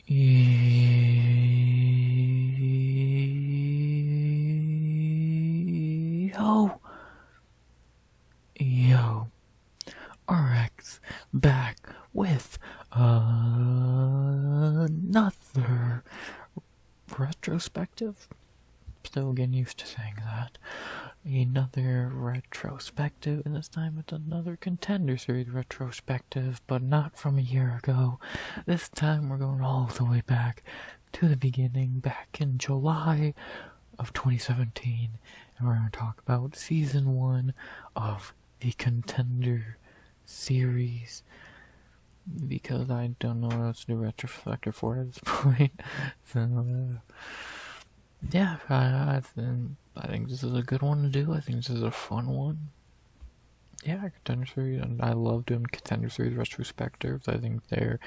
Yo, RX back with another retrospective. Still getting used to saying that. Another retrospective, and this time it's another Contender Series retrospective, but not from a year ago. This time we're going all the way back to the beginning, back in July of 2017, and we're going to talk about Season 1 of the Contender Series, because I don't know what else to do retrospective for at this point. So, yeah, I think this is a good one to do. I think this is a fun one. Yeah, Contender Series, and I love doing Contender Series retrospectives. I think they're,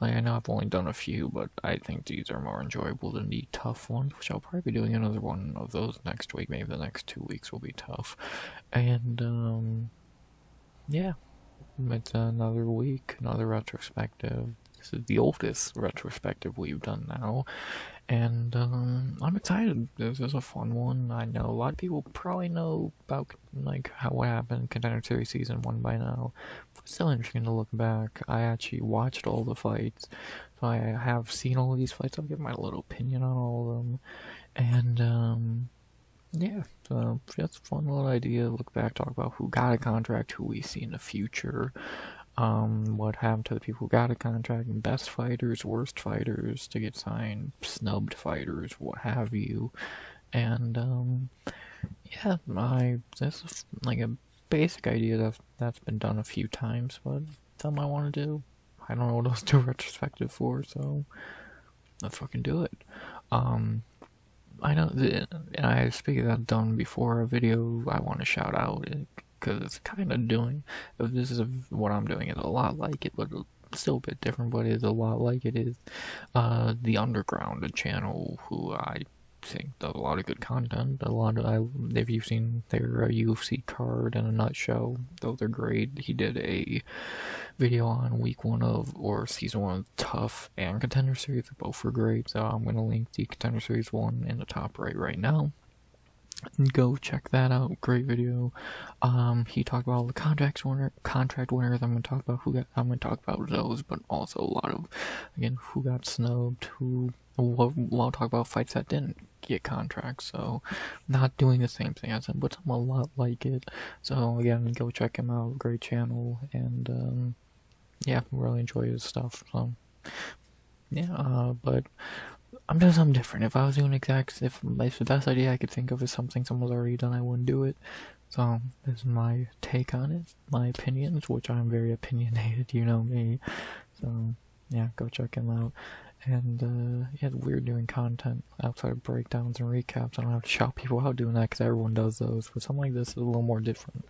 like, I know I've only done a few, but I think these are more enjoyable than the tough ones, which I'll probably be doing another one of those next week. Maybe the next 2 weeks will be tough. And, yeah, it's another week, another retrospective. This is the oldest retrospective we've done now, and I'm excited. This is a fun one. I know a lot of people probably know about like what happened in Contender Series Season 1 by now. It's still interesting to look back. I actually watched all the fights, so I have seen all of these fights. I'll give my little opinion on all of them, and yeah, so that's a fun little idea. Look back, talk about who got a contract, who we see in the future. What happened to the people who got a contract, and best fighters, worst fighters to get signed, snubbed fighters, what have you. And, yeah, this is like a basic idea that's been done a few times, but something I want to do. I don't know what else to do retrospective for, so let's fucking do it. I know, and I speak of that done before a video I want to shout out, because it's kind of doing, this is what I'm doing is a lot like it, but still a bit different, but it's a lot like it is, The Underground, a channel who I think does a lot of good content, if you've seen their UFC card in a nutshell, those are great. He did a video on week 1 of, or season 1 of Tough and Contender Series, both were great, so I'm going to link the Contender Series one in the top right now. Go check that out. Great video. He talked about all the contract winners. I'm gonna talk about those, but also a lot of, again, who got snubbed, we'll talk about fights that didn't get contracts, so not doing the same thing as him, but I'm a lot like it. So again, go check him out. Great channel, and yeah, really enjoy his stuff. So yeah, but I'm doing something different. If I was doing if the best idea I could think of is something someone's already done, I wouldn't do it. So this is my take on it, my opinions, which I'm very opinionated, you know me. So yeah, go check him out. And yeah, it's weird doing content outside of breakdowns and recaps. I don't have to shout people out doing that because everyone does those, but something like this is a little more different.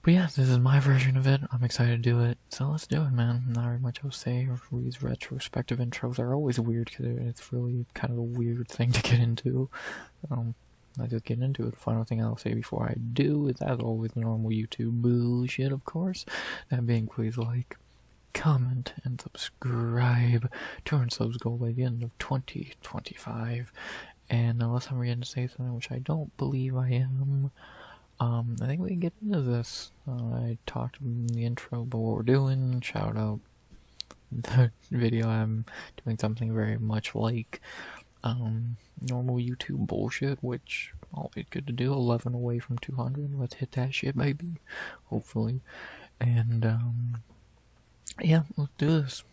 But yeah, this is my version of it. I'm excited to do it, so let's do it, man. Not very much else to say. These retrospective intros are always weird because it's really kind of a weird thing to get into. I just get into it. The final thing I'll say before I do is, as always, normal YouTube bullshit, of course. That being, please like, comment, and subscribe. 200 subs goal by the end of 2025. And unless I'm going to say something, which I don't believe I am, I think we can get into this. I talked in the intro about what we're doing. Shout out the video. I'm doing something very much like normal YouTube bullshit, which always good to do. 11 away from 200. Let's hit that shit, baby. Hopefully. And yeah, let's do this.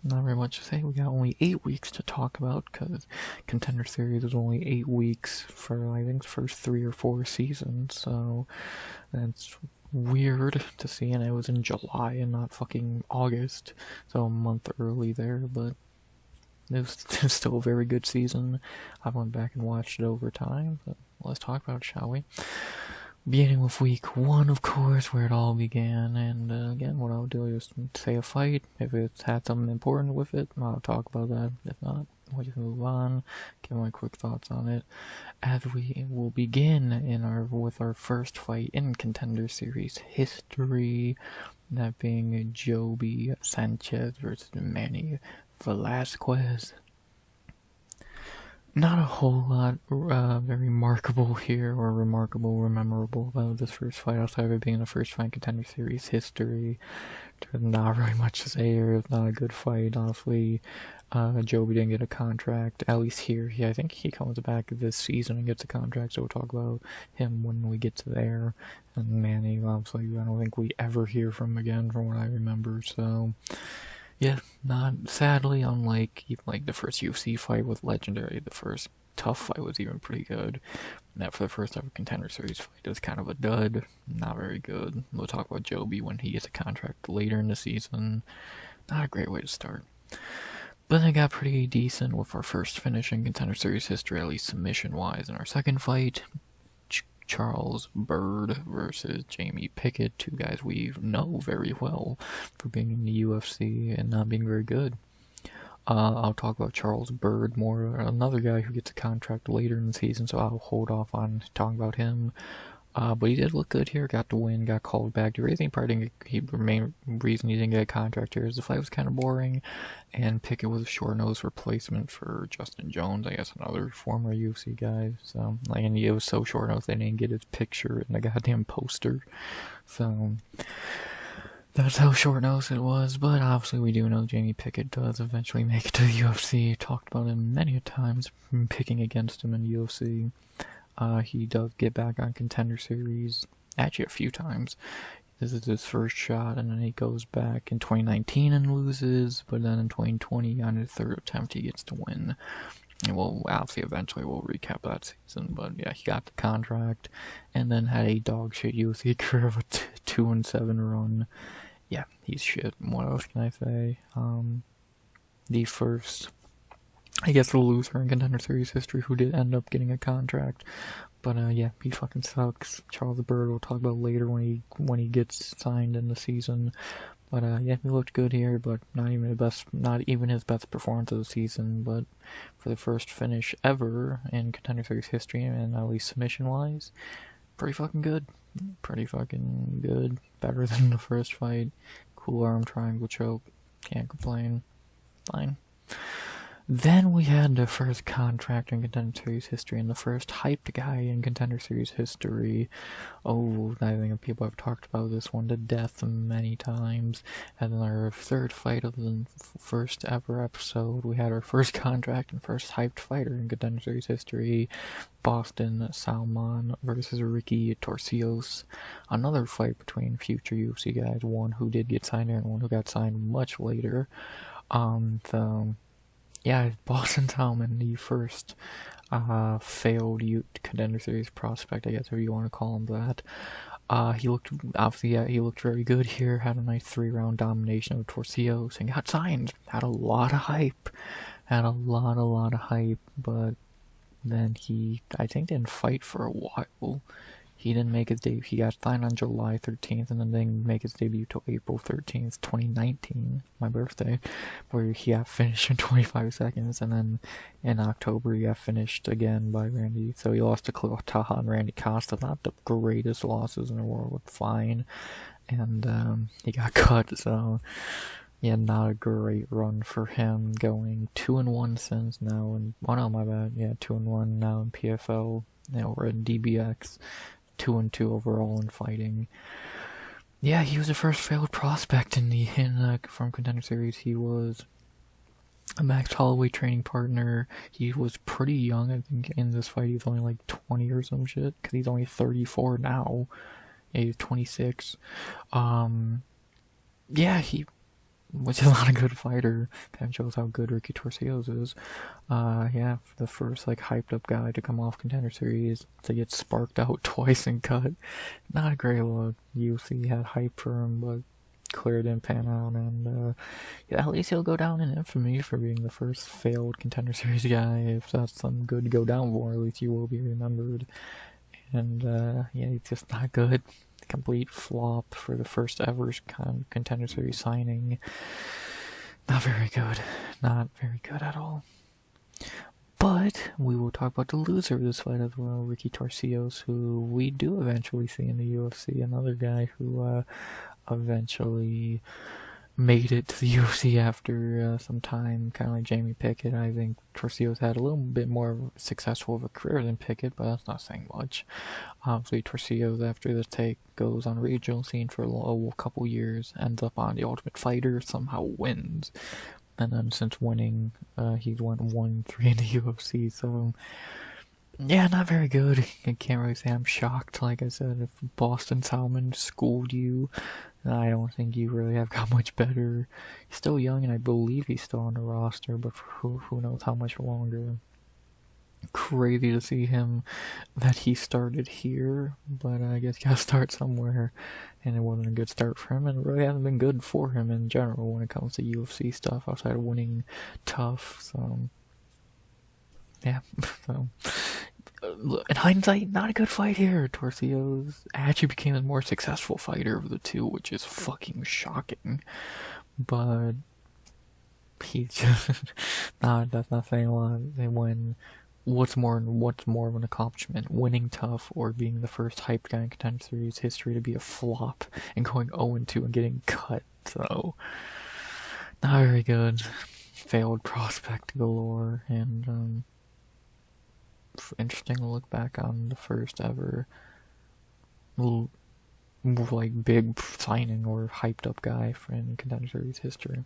Not very much to say. We got only 8 weeks to talk about, because Contender Series is only 8 weeks for, I think, the first 3 or 4 seasons, so that's weird to see, and it was in July and not fucking August, so a month early there, but it was still a very good season. I went back and watched it over time, but let's talk about it, shall we? Beginning with week 1, of course, where it all began, and again, what I'll do is say a fight. If it's had something important with it, I'll talk about that. If not, we'll just move on, give my quick thoughts on it, as we will begin with our first fight in Contender Series history. that being Joby Sanchez versus Manny Velasquez. Not a whole lot very remarkable here, or memorable about this first fight, outside of it being the first fight in Contender Series history. There's not really much to say here. It's not a good fight, honestly. Joby didn't get a contract, at least here. I think he comes back this season and gets a contract, so we'll talk about him when we get to there. And Manny, obviously, I don't think we ever hear from him again, from what I remember, so... yeah, not sadly, unlike even the first UFC fight with Legendary, the first tough fight was even pretty good. And that for the first ever Contender Series fight is kind of a dud, not very good. We'll talk about Joby when he gets a contract later in the season. Not a great way to start. But then it got pretty decent with our first finish in Contender Series history, at least submission-wise. In our second fight, Charles Byrd versus Jamie Pickett, two guys we know very well for being in the UFC and not being very good. I'll talk about Charles Byrd more, another guy who gets a contract later in the season, so I'll hold off on talking about him. But he did look good here, got the win, got called back. The main reason he didn't get a contract here is the fight was kind of boring, and Pickett was a short-nosed replacement for Justin Jones, I guess another former UFC guy. So, and it was so short-nosed they didn't get his picture in the goddamn poster. So, that's how short-nosed it was, but obviously we do know Jamie Pickett does eventually make it to the UFC. Talked about him many times, picking against him in the UFC. He does get back on Contender Series, actually a few times. This is his first shot, and then he goes back in 2019 and loses, but then in 2020, on his third attempt, he gets to win. And obviously eventually we'll recap that season, but yeah, he got the contract, and then had a dog shit UFC career of a 2-7 run. Yeah, he's shit. What else can I say? The first... I guess the loser in Contender Series history who did end up getting a contract. But yeah, he fucking sucks. Charles Byrd we'll talk about later when he gets signed in the season. But yeah, he looked good here, but not even his best performance of the season. But for the first finish ever in Contender Series history, and at least submission wise, pretty fucking good. Pretty fucking good. Better than the first fight. Cool arm triangle choke. Can't complain. Fine. Then we had the first contract in Contender Series history, and the first hyped guy in Contender Series history. Oh, I think people have talked about this one to death many times. And then our third fight of the first ever episode, we had our first contract and first hyped fighter in Contender Series history, Boston Salmon versus Ricky Torcios. Another fight between future UFC guys, one who did get signed and one who got signed much later. Yeah, Boston Salmon, the first failed Contender Series prospect, I guess, if you want to call him that. He looked very good here, had a nice 3-round domination of Torcios, and got signed. Had a lot of hype. But then he, I think, didn't fight for a while. He didn't make his debut. He got signed on July 13th, and then didn't make his debut till April 13th, 2019, my birthday, where he got finished in 25 seconds, and then in October he got finished again by Randy. So he lost to Taha and Randy Costa, not the greatest losses in the world, but fine. And he got cut, so yeah, not a great run for him, going 2-1 since now, and oh no, my bad, yeah, 2-1 now in PFL. Now we're in DBX. 2-2 overall in fighting. Yeah, he was the first failed prospect from Contender Series. He was a Max Holloway training partner. He was pretty young, I think, in this fight. He was only like 20 or some shit, because he's only 34 now. Yeah, he's 26. Yeah, he was not a good fighter. Kind of shows how good Ricky Torcios is. Yeah, the first hyped up guy to come off Contender Series to get sparked out twice and cut. Not a great look. UFC had hype for him, but clearly didn't pan out. And yeah, at least he'll go down in infamy for being the first failed Contender Series guy. If that's something good to go down for, at least he will be remembered. And yeah, he's just not good. Complete flop for the first ever Contender Series signing. Not very good. Not very good at all. But we will talk about the loser of this fight as well, Ricky Torcios, who we do eventually see in the UFC. Another guy who eventually made it to the UFC after some time, kind of like Jamie Pickett. I think Torcio's had a little bit more successful of a career than Pickett, but that's not saying much. Obviously, Torcio's after this take goes on regional scene for a couple years, ends up on The Ultimate Fighter, somehow wins, and then since winning, he's won 1-3 in the UFC. So yeah, not very good. I can't really say I'm shocked. Like I said, if Boston Salmon schooled you, I don't think you really have got much better. He's still young, and I believe he's still on the roster, but who knows how much longer. Crazy to see him, that he started here, but I guess you gotta start somewhere, and it wasn't a good start for him, and it really hasn't been good for him in general when it comes to UFC stuff, outside of winning tough, so yeah, so in hindsight, not a good fight here. Torcio's actually became a more successful fighter of the two, which is fucking shocking. But he just that's not saying a lot. They win. What's more of an accomplishment, winning tough or being the first hyped guy in Contender Series history to be a flop and going 0-2 and getting cut? So not very good. Failed prospect galore, and interesting to look back on the first ever like big signing or hyped up guy in Contender Series history.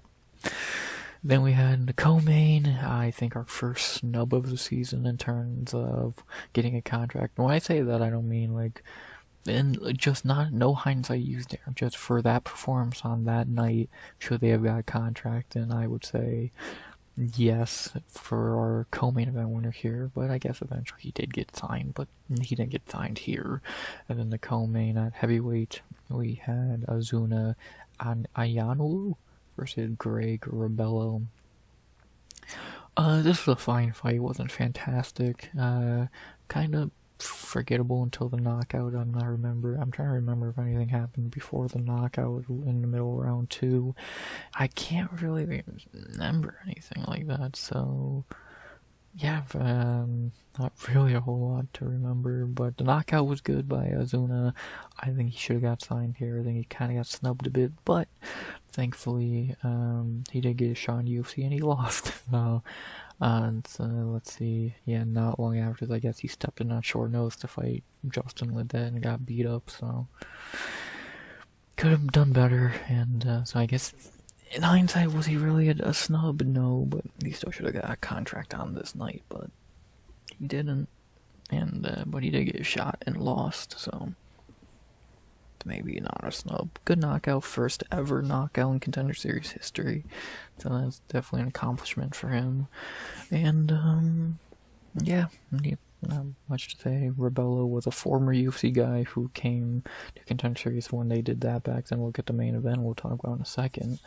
Then we had the co-main, I think our first snub of the season in terms of getting a contract. When I say that, I don't mean like, and just no hindsight used there, just for that performance on that night, should they have got a contract, and I would say yes for our co-main event winner here, but I guess eventually he did get signed, but he didn't get signed here. And then the co-main at heavyweight, we had Azuna Ayanu versus Greg Rebello. This was a fine fight, wasn't fantastic. Kind of forgettable until the knockout. I'm trying to remember if anything happened before the knockout in the middle of round 2. I can't really remember anything like that, so yeah, not really a whole lot to remember, but the knockout was good by Azuna. I think he should have got signed here. I think he kind of got snubbed a bit, but thankfully, he did get a shot in UFC and he lost. So let's see. Yeah, not long after, I guess he stepped in on short notice to fight Justin Ledet and got beat up. So could have done better. And so I guess in hindsight, was he really a snub? No, but he still should have got a contract on this night. But he didn't. And but he did get a shot and lost. So maybe not a snub. Good knockout, first ever knockout in Contender Series history. So that's definitely an accomplishment for him. And yeah, not much to say. Rebello was a former UFC guy who came to Contender Series when they did that back then. We'll get the main event we'll talk about in a second.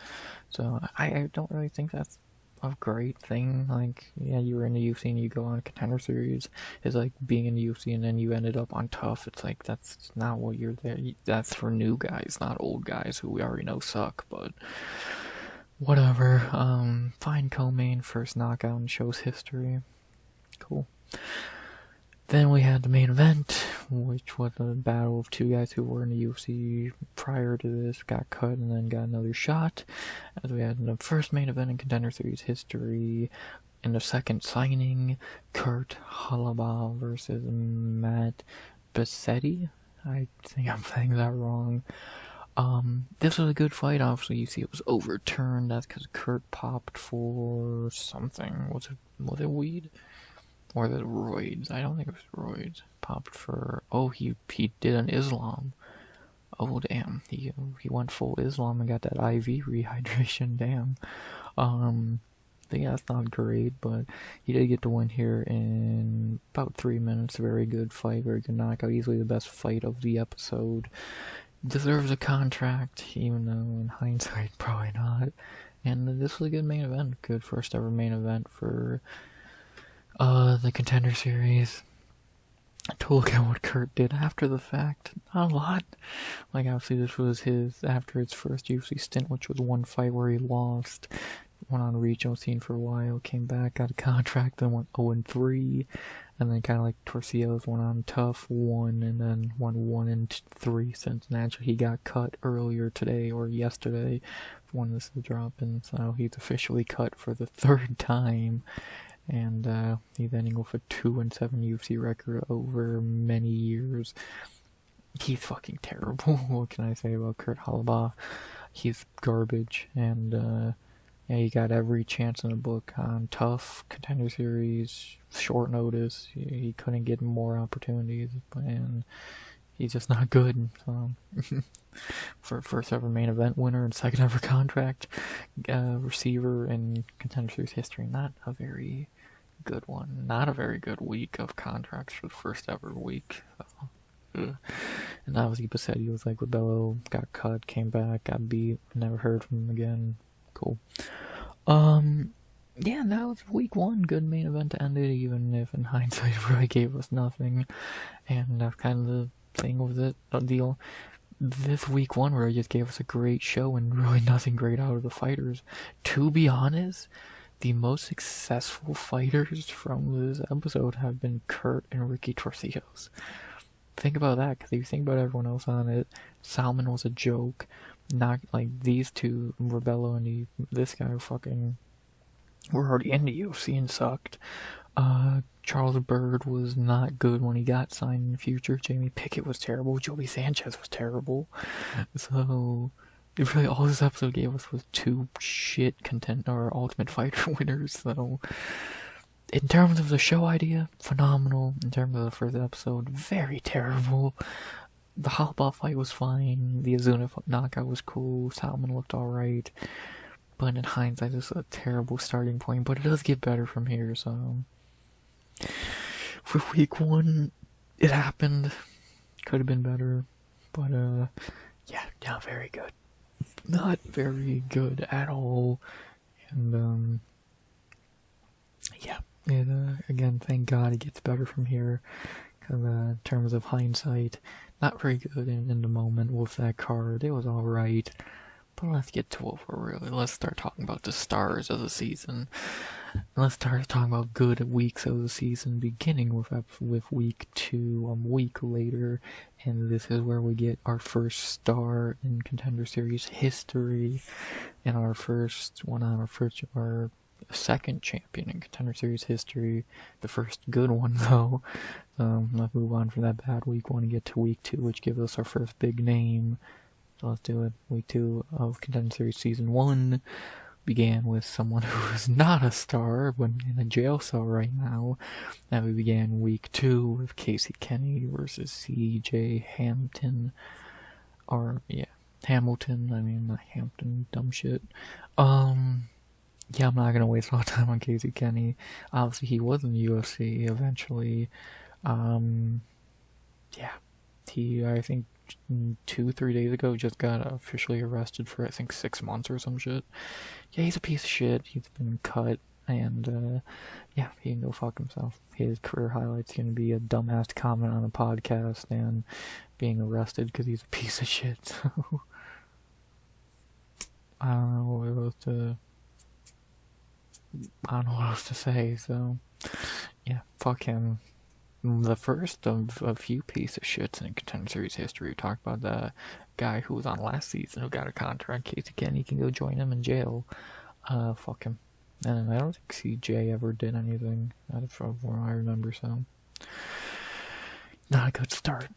So I don't really think that's a great thing. Like, yeah, you were in the UFC and you go on a Contender Series. It's like being in the UFC and then you ended up on Tough. It's like, that's not what you're there. That's for new guys, not old guys who we already know suck, but whatever. Fine co-main, first knockout in show's history. Cool. Then we had the main event, which was a battle of two guys who were in the UFC prior to this, got cut and then got another shot. As we had the first main event in Contender Series history, in the second signing, Kurt Halaba versus Matt Bassetti. I think I'm saying that wrong. This was a good fight. Obviously, you see it was overturned. That's because Kurt popped for something. Was it weed? Or the roids. I don't think it was roids. Popped for... Oh, he did an Islam. Oh, damn. He went full Islam and got that IV rehydration. Damn. I think that's not great, but he did get the win here in about 3 minutes. Very good fight. Very good knockout. Easily the best fight of the episode. Deserves a contract, even though in hindsight, probably not. And this was a good main event. Good first ever main event for the Contender Series. To look at what Kurt did after the fact, not a lot. Like, obviously this was after his first UFC stint, which was one fight where he lost. went on a regional scene for a while, came back, got a contract, then went 0-3, and then kind of like Torcios went on tough, won, and then won 1-3 since naturally he got cut earlier today or yesterday when this is dropping, so he's officially cut for the 3rd time, and he's ending with a 2-7 UFC record over many years. He's fucking terrible. What can I say about Kurt Holobaugh? He's garbage, and yeah, he got every chance in the book on tough contender series, short notice. He couldn't get more opportunities, and he's just not good. So, for first ever main event winner and second ever contract receiver in contender series history, not a very good one. Not a very good week of contracts for the first ever week. So. And obviously Bassetti was like Rebello, got cut, came back, got beat, never heard from him again. Cool. Yeah, that was week 1. Good main event to end it, even if in hindsight it really gave us nothing. And that's kind of the thing with it, the deal. This week 1 really just gave us a great show and really nothing great out of the fighters. To be honest, the most successful fighters from this episode have been Kurt and Ricky Torcios. Think about that, because if you think about everyone else on it, Salmon was a joke. Not like these two, Rebello and this guy, fucking were already in the UFC and sucked. Charles Bird was not good when he got signed in the future. Jamie Pickett was terrible. Joey Sanchez was terrible. So really all this episode gave us was 2 shit or Ultimate Fighter winners. So in terms of the show idea, phenomenal. In terms of the first episode, very terrible. The Holobaugh fight was fine. The Azuna knockout was cool. Salmon looked alright. But in hindsight, it's a terrible starting point. But it does get better from here, so. For week 1, it happened. Could have been better. But, yeah, not very good. Not very good at all. And, yeah. Again, thank God it gets better from here. Because, in terms of hindsight, not very good in the moment with that card. It was alright. But let's get to what let's start talking about the stars of the season. And let's start talking about good weeks of the season, beginning with week 2, a week later. And this is where we get our first star in Contender Series history. And our second champion in Contender Series history. The first good one, though. Let's move on from that bad week 1 and get to week 2, which gives us our first big name. So let's do it. Week 2 of Contender Series Season 1 began with someone who is not a star, but in a jail cell right now. And we began week 2 with Casey Kenny versus CJ Hamilton. Hamilton, I mean, not Hampton, dumb shit. Yeah, I'm not gonna waste a lot of time on Casey Kenny. Obviously, he was in the UFC eventually. Yeah, I think 2-3 days ago just got officially arrested for I think 6 months or some shit. Yeah, he's a piece of shit. He's been cut, and yeah, he can go fuck himself. His career highlight's gonna be a dumbass comment on a podcast and being arrested because he's a piece of shit. So I don't know what else to say. So yeah, fuck him. The first of a few piece of shits in Contender Series history. We talked about the guy who was on last season who got a contract. Casey Kenny can go join him in jail. Fuck him. And I don't think CJ ever did anything from what I remember, so not a good start.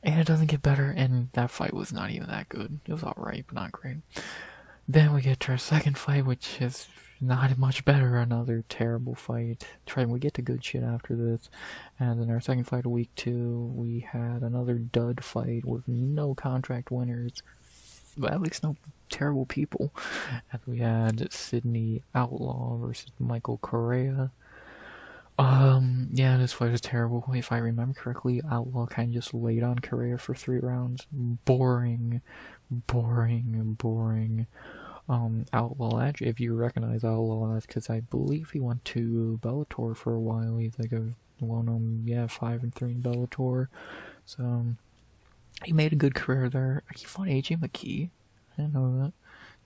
And it doesn't get better, and that fight was not even that good. It was alright, but not great. Then we get to our second fight, which is not much better. Another terrible fight. We get to good shit after this. And in our second fight of week 2, we had another dud fight with no contract winners. But at least no terrible people. And we had Sydney Outlaw versus Michael Correa. Yeah, this fight is terrible. If I remember correctly, Outlaw kind of just laid on Correa for 3 rounds. Boring. Outlaw, actually, if you recognize Outlaw, that's because I believe he went to Bellator for a while. He's like a well-known, 5-3 in Bellator. So, he made a good career there. He fought AJ McKee. I didn't know that.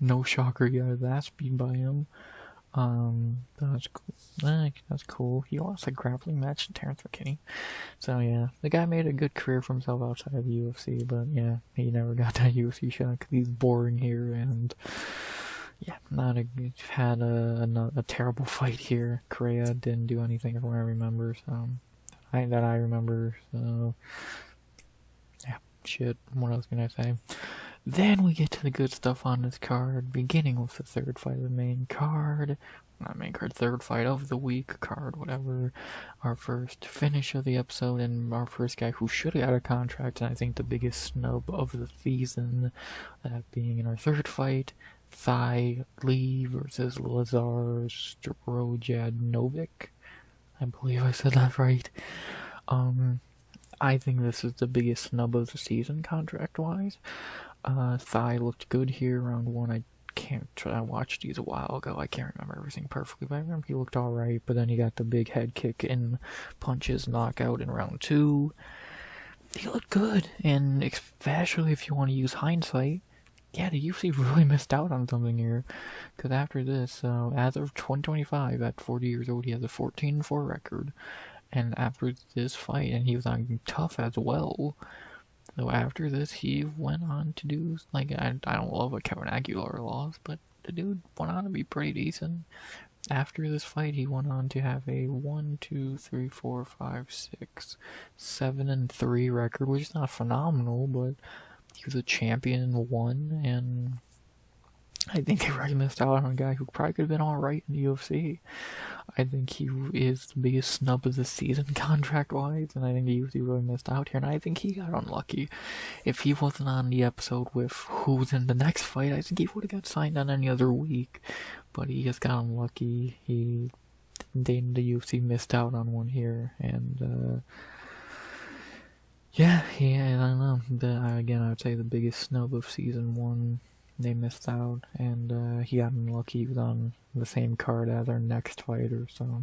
No shocker, he got his ass beat by him. That's cool. That's cool. He lost a grappling match to Terrence McKinney. So yeah, the guy made a good career for himself outside of the UFC, but yeah, he never got that UFC shot because he's boring here, and yeah, had a terrible fight here. Correa didn't do anything from what I remember, so that I remember, so yeah, shit, what else can I say? Then we get to the good stuff on this card, beginning with the third fight of the main card. Not main card, third fight of the week card, whatever. Our first finish of the episode, and our first guy who should have got a contract, and I think the biggest snub of the season, that being in our third fight, Thai Lee versus Lazar Strojanovic. I believe I said that right. I think this is the biggest snub of the season, contract-wise. Thai looked good here, round one. I watched these a while ago. I can't remember everything perfectly, but I remember he looked alright. But then he got the big head kick and punches knockout in round two. He looked good, and especially if you want to use hindsight, yeah, the UFC really missed out on something here. Because after this, as of 2025, at 40 years old, he has a 14-4 record. And after this fight, and he was on tough as well. So after this, he went on to do, like, I don't love a Kevin Aguilar loss, but the dude went on to be pretty decent. After this fight, he went on to have a 1, 2, 3, 4, 5, 6, 7-3 record, which is not phenomenal, but he was a champion in one, and I think they really missed out on a guy who probably could have been alright in the UFC. I think he is the biggest snub of the season contract-wise, and I think the UFC really missed out here, and I think he got unlucky. If he wasn't on the episode with who's in the next fight, I think he would have got signed on any other week, but he just got unlucky. The UFC missed out on one here, and yeah, I don't know. Again, I would say the biggest snub of season one. They missed out, and he got unlucky. He was on the same card as our next fighter, so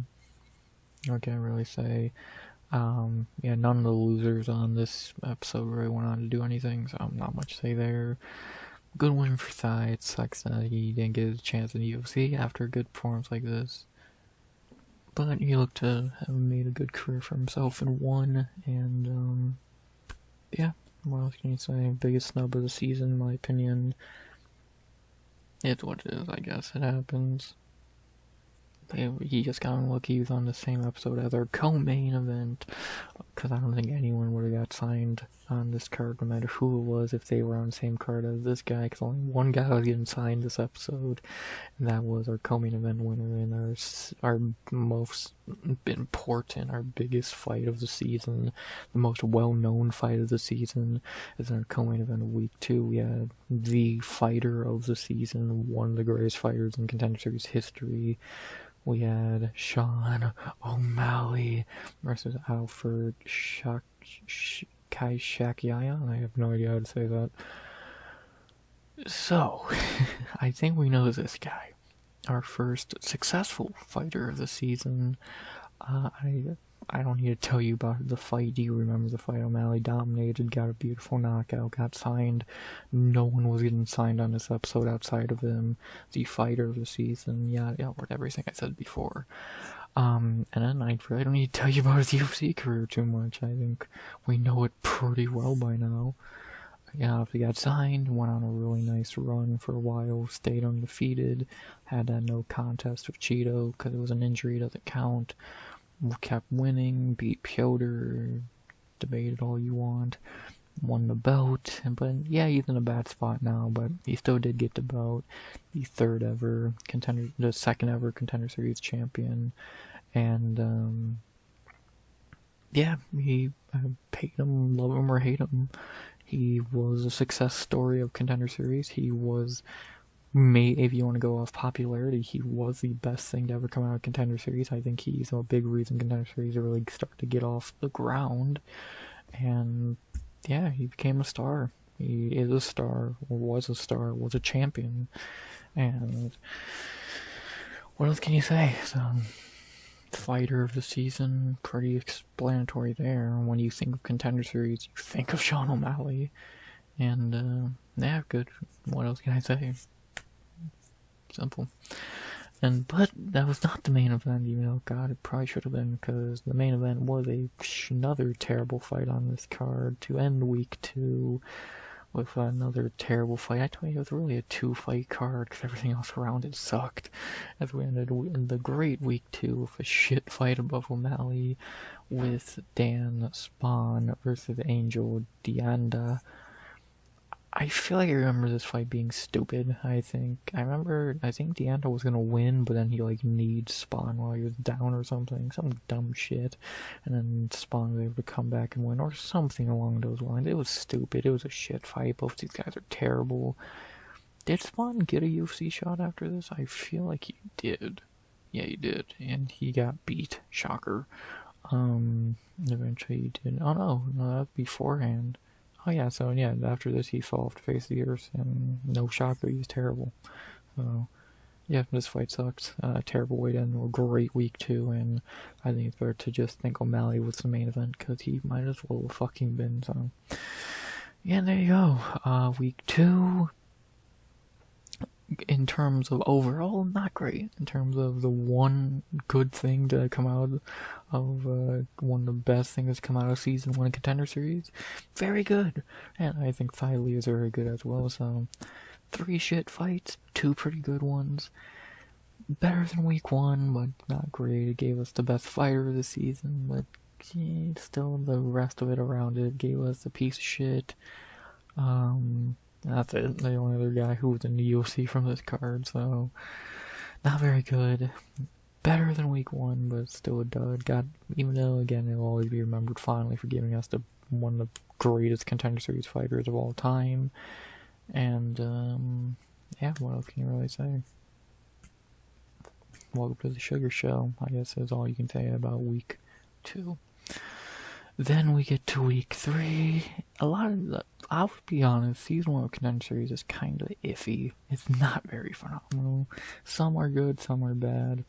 I can't really say. Yeah, none of the losers on this episode really went on to do anything, so not much to say there. Good win for Thai. It sucks that he didn't get a chance in the UFC after a good performance like this. But he looked to have made a good career for himself and won, and yeah, what else can you say? Biggest snub of the season, in my opinion. It's what it is, I guess. It happens. He just got unlucky. He was on the same episode as our co-main event, because I don't think anyone would have got signed on this card, no matter who it was, if they were on the same card as this guy, because only one guy was getting signed this episode, and that was our co-main event winner in our most important, our biggest fight of the season, the most well-known fight of the season, is our co-main event of week 2. We had the fighter of the season, one of the greatest fighters in Contender Series history. We had Sean O'Malley versus Alfred Kaishakiyaya. I have no idea how to say that. So, I think we know this guy. Our first successful fighter of the season. I don't need to tell you about the fight. Do you remember the fight? O'Malley dominated, got a beautiful knockout, got signed. No one was getting signed on this episode outside of him. The fighter of the season, yeah, everything I said before. And then I really don't need to tell you about his UFC career too much. I think we know it pretty well by now. Yeah, he got signed, went on a really nice run for a while, stayed undefeated, had that no contest with Cheeto because it was an injury, doesn't count. Kept winning, beat Piotr, debated all you want, won the belt, but yeah, he's in a bad spot now, but he still did get the belt, the second ever Contender Series champion, and yeah, he hate him, love him or hate him, he was a success story of Contender Series. He was, if you want to go off popularity, he was the best thing to ever come out of Contender Series. I think he's a big reason Contender Series really started to get off the ground. And yeah, he became a star. He is a star, or was a star, was a champion. And what else can you say? So, fighter of the season, pretty explanatory there. When you think of Contender Series, you think of Sean O'Malley. And yeah, good. What else can I say? Simple. But that was not the main event, even though, God, it probably should have been, because the main event was another terrible fight on this card to end week 2 with another terrible fight. I told you it was really a 2-fight card because everything else around it sucked. As we ended in the great week 2 with a shit fight above O'Malley with Dan Spawn versus Angel Dianda. I feel like I remember this fight being stupid. I think Dianda was gonna win, but then he kneed Spawn while he was down or something, some dumb shit, and then Spawn was able to come back and win, or something along those lines. It was stupid. It was a shit fight. Both these guys are terrible. Did Spawn get a UFC shot after this? I feel like he did. Yeah, he did, and he got beat. Shocker. Eventually he did. Oh no, that was beforehand. Oh yeah, so yeah, after this he fell off the face of the earth, and no shocker, he's terrible. So, yeah, this fight sucks. Terrible way to end a great week 2, and I think it's better to just think O'Malley was the main event, because he might as well have fucking been, so. Yeah, there you go. Week 2, in terms of overall, not great. In terms of the one good thing to come out of one of the best things to come out of Season 1 Contender Series, very good. And I think Thai Lee is very good as well, so 3 shit fights, 2 pretty good ones. Better than week 1, but not great. It gave us the best fighter of the season, but still the rest of it around it gave us a piece of shit. That's it. The only other guy who was in the UFC from this card, so not very good. Better than week 1, but still a dud. Even though, again, it'll always be remembered fondly for giving us one of the greatest Contender Series fighters of all time. And, yeah, what else can you really say? Welcome to the Sugar Show, I guess is all you can say about week 2. Then we get to week 3. I'll be honest, Season 1 of Contender Series is kind of iffy. It's not very phenomenal. Some are good, some are bad.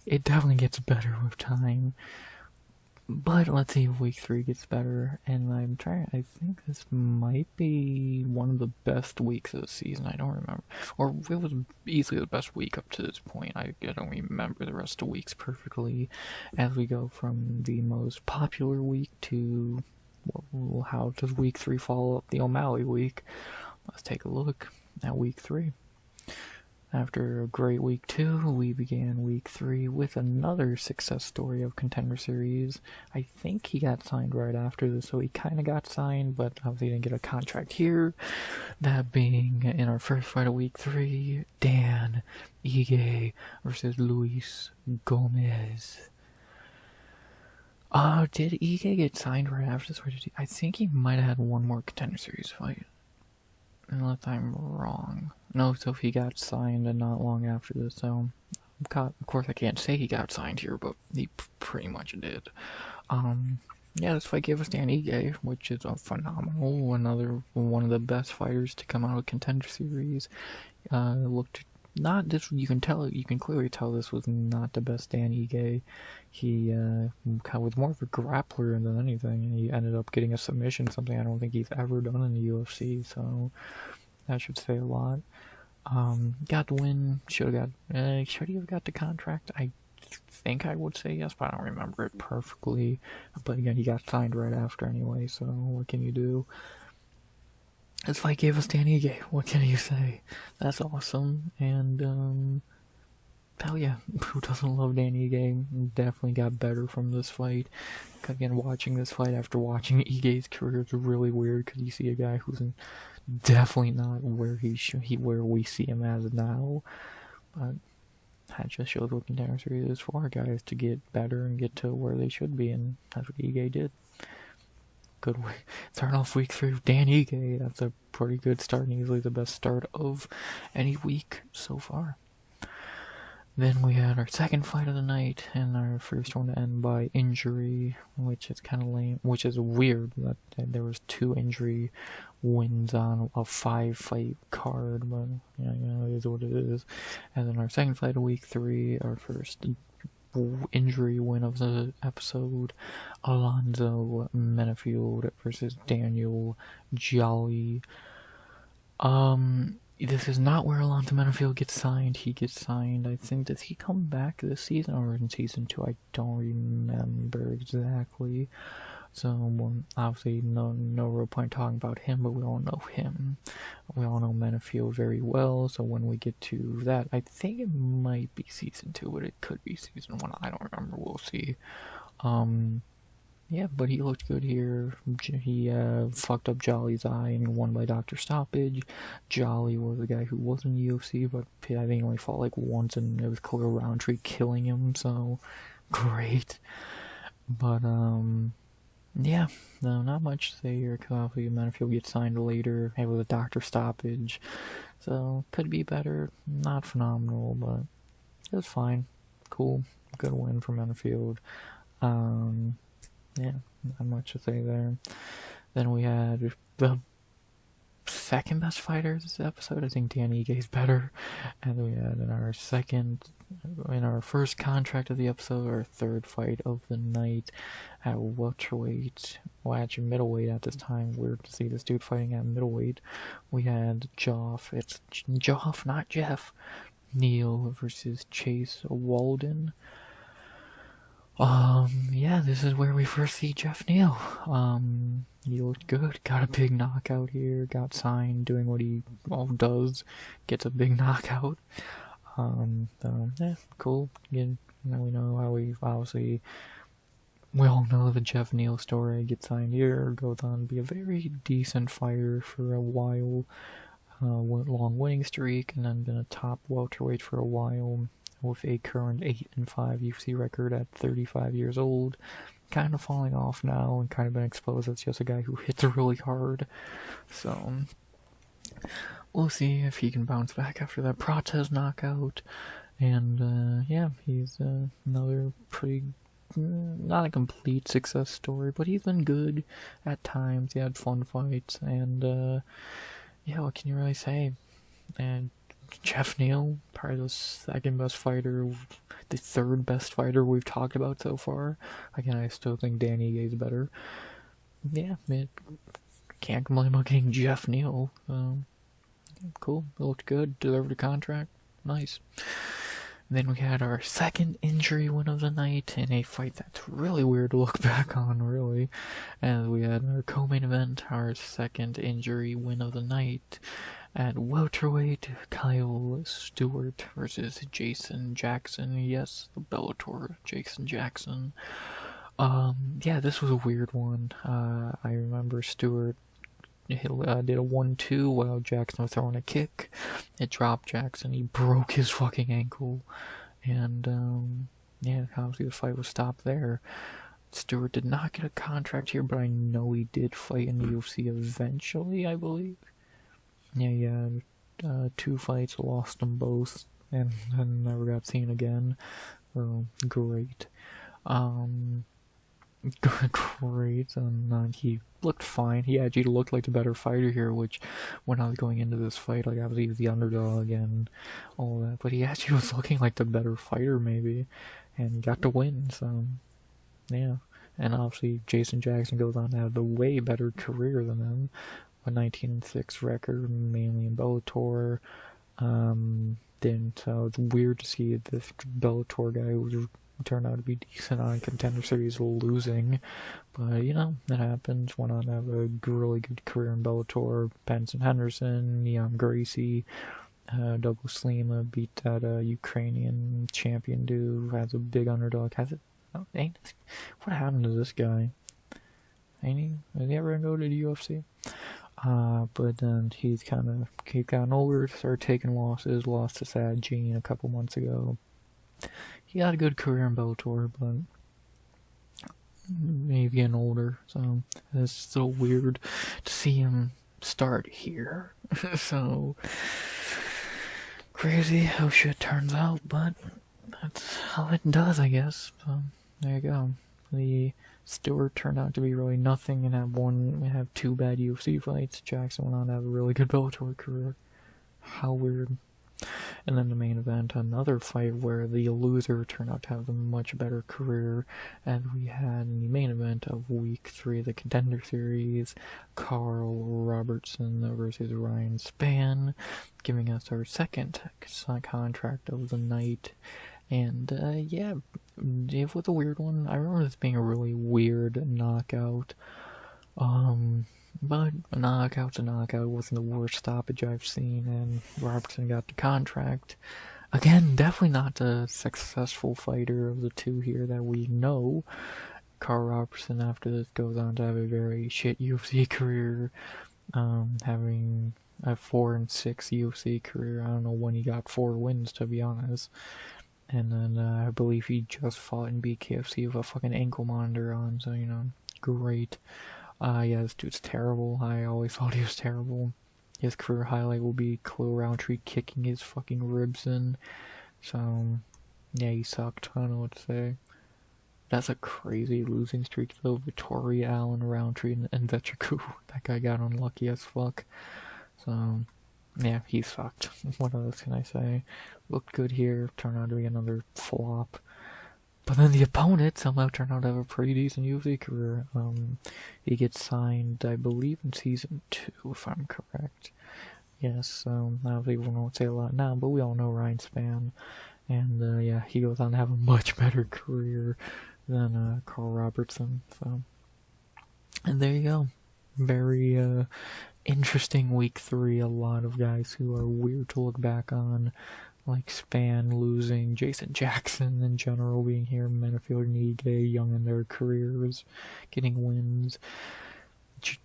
It definitely gets better with time. But let's see if week 3 gets better. And I think this might be one of the best weeks of the season. I don't remember. Or it was easily the best week up to this point. I don't remember the rest of the weeks perfectly. As we go from the most popular week to, well, how does week 3 follow up the O'Malley week? Let's take a look at week 3. After a great week 2, we began week 3 with another success story of Contender Series. I think he got signed right after this, so he kind of got signed, but obviously didn't get a contract here. That being, in our first fight of week 3, Dan Ige versus Luis Gomez. Did Ige get signed right after this, or did he? I think he might have had one more Contender Series fight. Unless I'm wrong. No, so he got signed not long after this, so of course I can't say he got signed here, but he pretty much did. Yeah, this fight gave us Dan Ige, which is a phenomenal, another one of the best fighters to come out of Contender Series. Looked not this. You can clearly tell this was not the best Dan Ige. He was more of a grappler than anything, and he ended up getting a submission, something I don't think he's ever done in the UFC. So that should say a lot. Got the win. Should he have got the contract? I think I would say yes, but I don't remember it perfectly. But again, he got signed right after anyway. So what can you do? This fight gave us Dan Ige. What can you say? That's awesome. And, hell yeah. Who doesn't love Dan Ige? Definitely got better from this fight. Again, watching this fight after watching Ige's career is really weird, because you see a guy who's definitely not where where we see him as now. But that just shows what Contender Series is for, guys, to get better and get to where they should be, and that's what Ige did. Good way. Starting off week 3 with Dan Ige. That's a pretty good start, and easily the best start of any week so far. Then we had our second fight of the night, and our first one to end by injury, which is kind of lame, which is weird that there was 2 injury wins on a 5-fight card, but yeah, it is what it is. And then our second fight of week 3, our first injury win of the episode, Alonzo Menafield versus Daniel Jolly. this is not where Alonzo Menifield gets signed. He gets signed, I think, does he come back this season or in season 2? I don't remember exactly. So, obviously, no real point talking about him, but we all know him. We all know Menifield very well, so when we get to that, I think it might be season 2, but it could be season 1. I don't remember. We'll see. Yeah, but he looked good here. He fucked up Jolly's eye and he won by Dr. Stoppage. Jolly was a guy who was in the UFC, but I think he only fought like once, and it was Khalil Roundtree killing him, so great. But, yeah, no, not much to say here. Obviously, Menifield gets signed later. It was a Dr. Stoppage, so could be better. Not phenomenal, but it was fine. Cool. Good win for Menifield. Yeah, not much to say there. Then we had the second best fighter this episode. I think Dan Ike's better. And then we had in our first contract of the episode, our third fight of the night at welterweight. Well, actually middleweight at this time. Weird to see this dude fighting at middleweight. We had Joff. It's Joff, not Jeff. Neal versus Chase Walden. Yeah, this is where we first see Jeff Neal. He looked good, got a big knockout here, got signed, doing what he all does, gets a big knockout. Yeah, cool. Again, we know how we all know the Jeff Neal story. Gets signed here, goes on to be a very decent fighter for a while. Went long winning streak, and then been a top welterweight for a while, with a current 8-5 UFC record at 35 years old. Kind of falling off now and kind of been exposed as just a guy who hits really hard. So, we'll see if he can bounce back after that Protez knockout. And, yeah, he's another pretty, not a complete success story, but he's been good at times. He had fun fights, and, yeah, what can you really say? And Jeff Neal, probably the second best fighter, the third best fighter we've talked about so far. Again, I still think Dan Ige is better. Yeah, man, can't complain about getting Jeff Neal. Cool, it looked good, deserved a contract, nice. Then we had our second injury win of the night in a fight that's really weird to look back on, really. And we had our co-main event, our second injury win of the night. At welterweight, Kyle Stewart versus Jason Jackson. Yes, the Bellator Jason Jackson. Yeah, this was a weird one. I remember Stewart did a 1-2 while Jackson was throwing a kick. It dropped Jackson. He broke his fucking ankle. And, yeah, obviously the fight was stopped there. Stewart did not get a contract here, but I know he did fight in the UFC eventually, I believe. Yeah, he had 2 fights, lost them both, and never got seen again. So, great. Great, and he looked fine. He actually looked like the better fighter here, which, when I was going into this fight, like, obviously he was the underdog and all that, but he actually was looking like the better fighter, maybe, and got to win, so, yeah. And obviously, Jason Jackson goes on to have the way better career than him. A 19-6 record, mainly in Bellator. So it's weird to see this Bellator guy who turned out to be decent on Contender Series losing. But, you know, that happens. Went on to have a really good career in Bellator. Benson Henderson, Neon Gracie, Douglas Lima beat that Ukrainian champion dude who has a big underdog. What happened to this guy? Has he ever go to the UFC? But then he's gotten older, started taking losses, lost to Sad Gene a couple months ago. He had a good career in Bellator, but maybe getting older, so it's so weird to see him start here. So crazy how shit turns out, but that's how it does, I guess. So there you go. The Stewart turned out to be really nothing and have 2 bad UFC fights. Jackson went on to have a really good Bellator career. How weird. And then the main event, another fight where the loser turned out to have a much better career, and we had the main event of week 3 of the Contender Series, Carl Robertson versus Ryan Spann, giving us our second contract of the night. And yeah, it was a weird one. I remember this being a really weird knockout. But a knockout's a knockout. It wasn't the worst stoppage I've seen, and Robertson got the contract. Again, definitely not the successful fighter of the two here that we know. Carl Robertson, after this, goes on to have a very shit UFC career, having a 4-6 UFC career. I don't know when he got 4 wins, to be honest. And then I believe he just fought in BKFC with a fucking ankle monitor on, so, you know, great. Yeah, this dude's terrible. I always thought he was terrible. His career highlight will be Khalil Roundtree kicking his fucking ribs in. So, yeah, he sucked. I don't know what to say. That's a crazy losing streak, though. Vittoria, Allen, Roundtree, and Vechaku. That guy got unlucky as fuck. So, yeah, he sucked. What else can I say? Looked good here. Turned out to be another flop. But then the opponent somehow turned out to have a pretty decent UFC career. He gets signed, I believe, in season 2, if I'm correct. Yes, obviously we won't say a lot now, but we all know Ryan Spann. And, yeah, he goes on to have a much better career than Carl Robertson. So, and there you go. Very interesting week 3. A lot of guys who are weird to look back on. Like Spann losing, Jason Jackson in general being here, Menafield and Ige young in their careers, getting wins.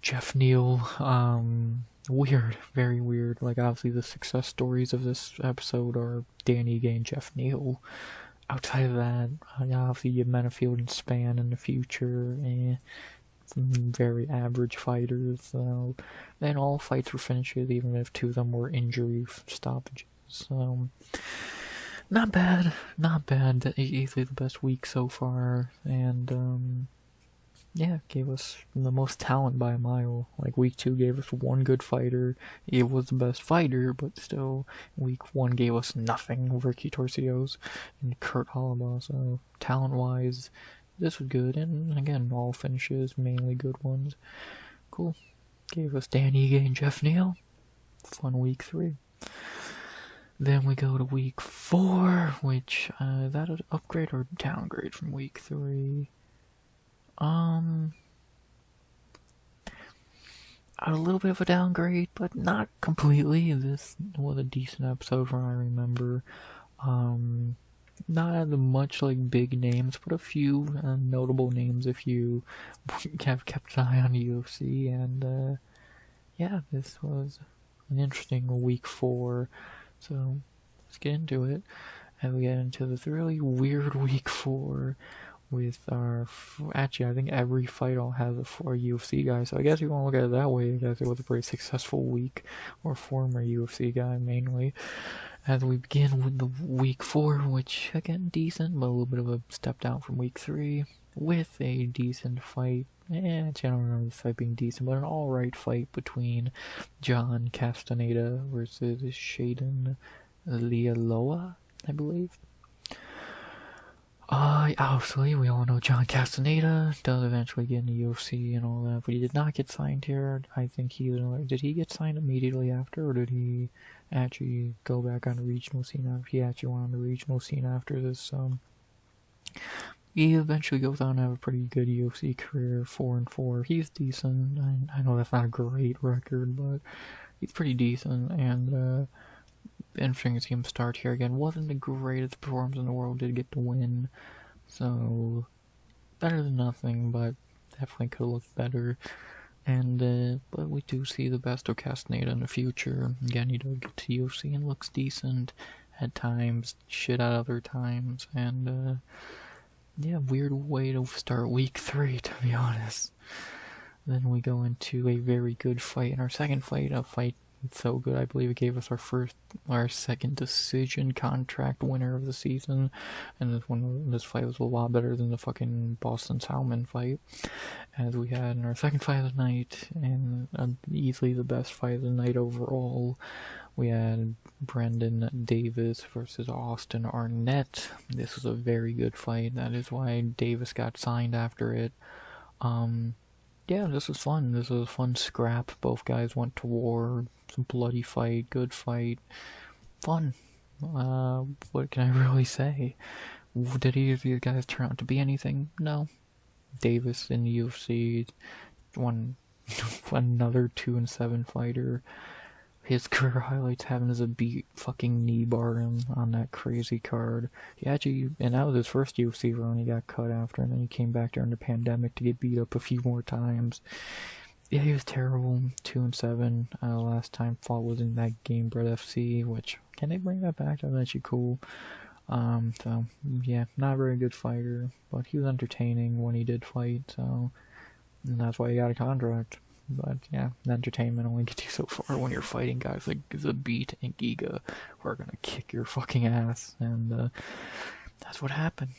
Jeff Neal, weird, very weird. Like, obviously the success stories of this episode are Dan Ige and Jeff Neal. Outside of that, obviously you have Menafield and Spann in the future, some very average fighters. So, then all fights were finishes, even if 2 of them were injury stoppages. So, not bad, not bad. Easily the best week so far, and yeah, gave us the most talent by a mile. Like, week 2 gave us 1 good fighter. It was the best fighter, but still, week 1 gave us nothing. Ricky Torcios and Kurt Hollabaugh. So, talent-wise, this was good, and again, all finishes, mainly good ones. Cool. Gave us Dan Ige and Jeff Neal. Fun week 3. Then we go to week 4, which, that an upgrade or downgrade from week 3? A little bit of a downgrade, but not completely. This was a decent episode from what I remember. Not as much like big names, but a few notable names if you have kept an eye on the UFC. And, yeah, this was an interesting week 4. So, let's get into it, and we get into this really weird week 4 with our, actually I think every fight all has a 4 UFC guy, so I guess you want to look at it that way. I guess it was a pretty successful week, or former UFC guy mainly, as we begin with the week 4, which again decent, but a little bit of a step down from week 3, with a decent fight. Actually, I don't remember this fight being decent, but an alright fight between John Castaneda versus Shaden Lealoa, I believe. Obviously, we all know John Castaneda does eventually get in the UFC and all that, but he did not get signed here. I think did he get signed immediately after, or did he actually go back on the regional scene after? He actually went on the regional scene after this, he eventually goes on to have a pretty good UFC career, 4-4. He's decent. I know that's not a great record, but he's pretty decent, and interesting to see him start here again. Wasn't the greatest performance in the world, did get to win, so better than nothing, but definitely could have looked better. And but we do see the best of Castaneda in the future. Again, he does get to UFC and looks decent at times, shit at other times, and yeah, weird way to start week 3, to be honest. Then we go into a very good fight in our second fight, a fight It's so good. I believe it gave us our second decision contract winner of the season, and this fight was a lot better than the fucking Boston Salmon fight, as we had in our second fight of the night, and easily the best fight of the night overall. We had Brendan Davis versus Austin Arnett. This was a very good fight. That is why Davis got signed after it. Yeah, this was fun. This was a fun scrap. Both guys went to war. Some bloody fight, good fight, fun. What can I really say? Did either of these guys turn out to be anything? No. Davis in the UFC, another 2-7 fighter. His career highlights having as a beat fucking knee bar him on that crazy card. And that was his first UFC run. He got cut after, and then he came back during the pandemic to get beat up a few more times. Yeah, he was terrible. 2-7. Last time fought was in that Gamebred FC, which, can they bring that back? That's actually cool. So, yeah, not a very good fighter, but he was entertaining when he did fight, so, and that's why he got a contract. But yeah, the entertainment only gets you so far when you're fighting guys like Zabit and Giga who are gonna kick your fucking ass, and that's what happened.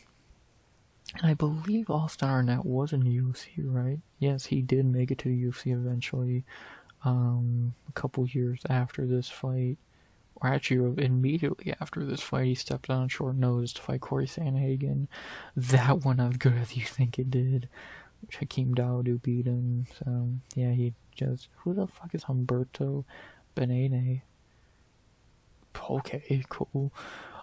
And I believe Austin Arnett was in the UFC, right? Yes, he did make it to the UFC eventually, a couple years after this fight. Or actually, immediately after this fight, he stepped on short notice to fight Corey Sandhagen. That went as good as you think it did. Hakeem Dawodu beat him, so yeah, who the fuck is Humberto Benene? Okay, cool.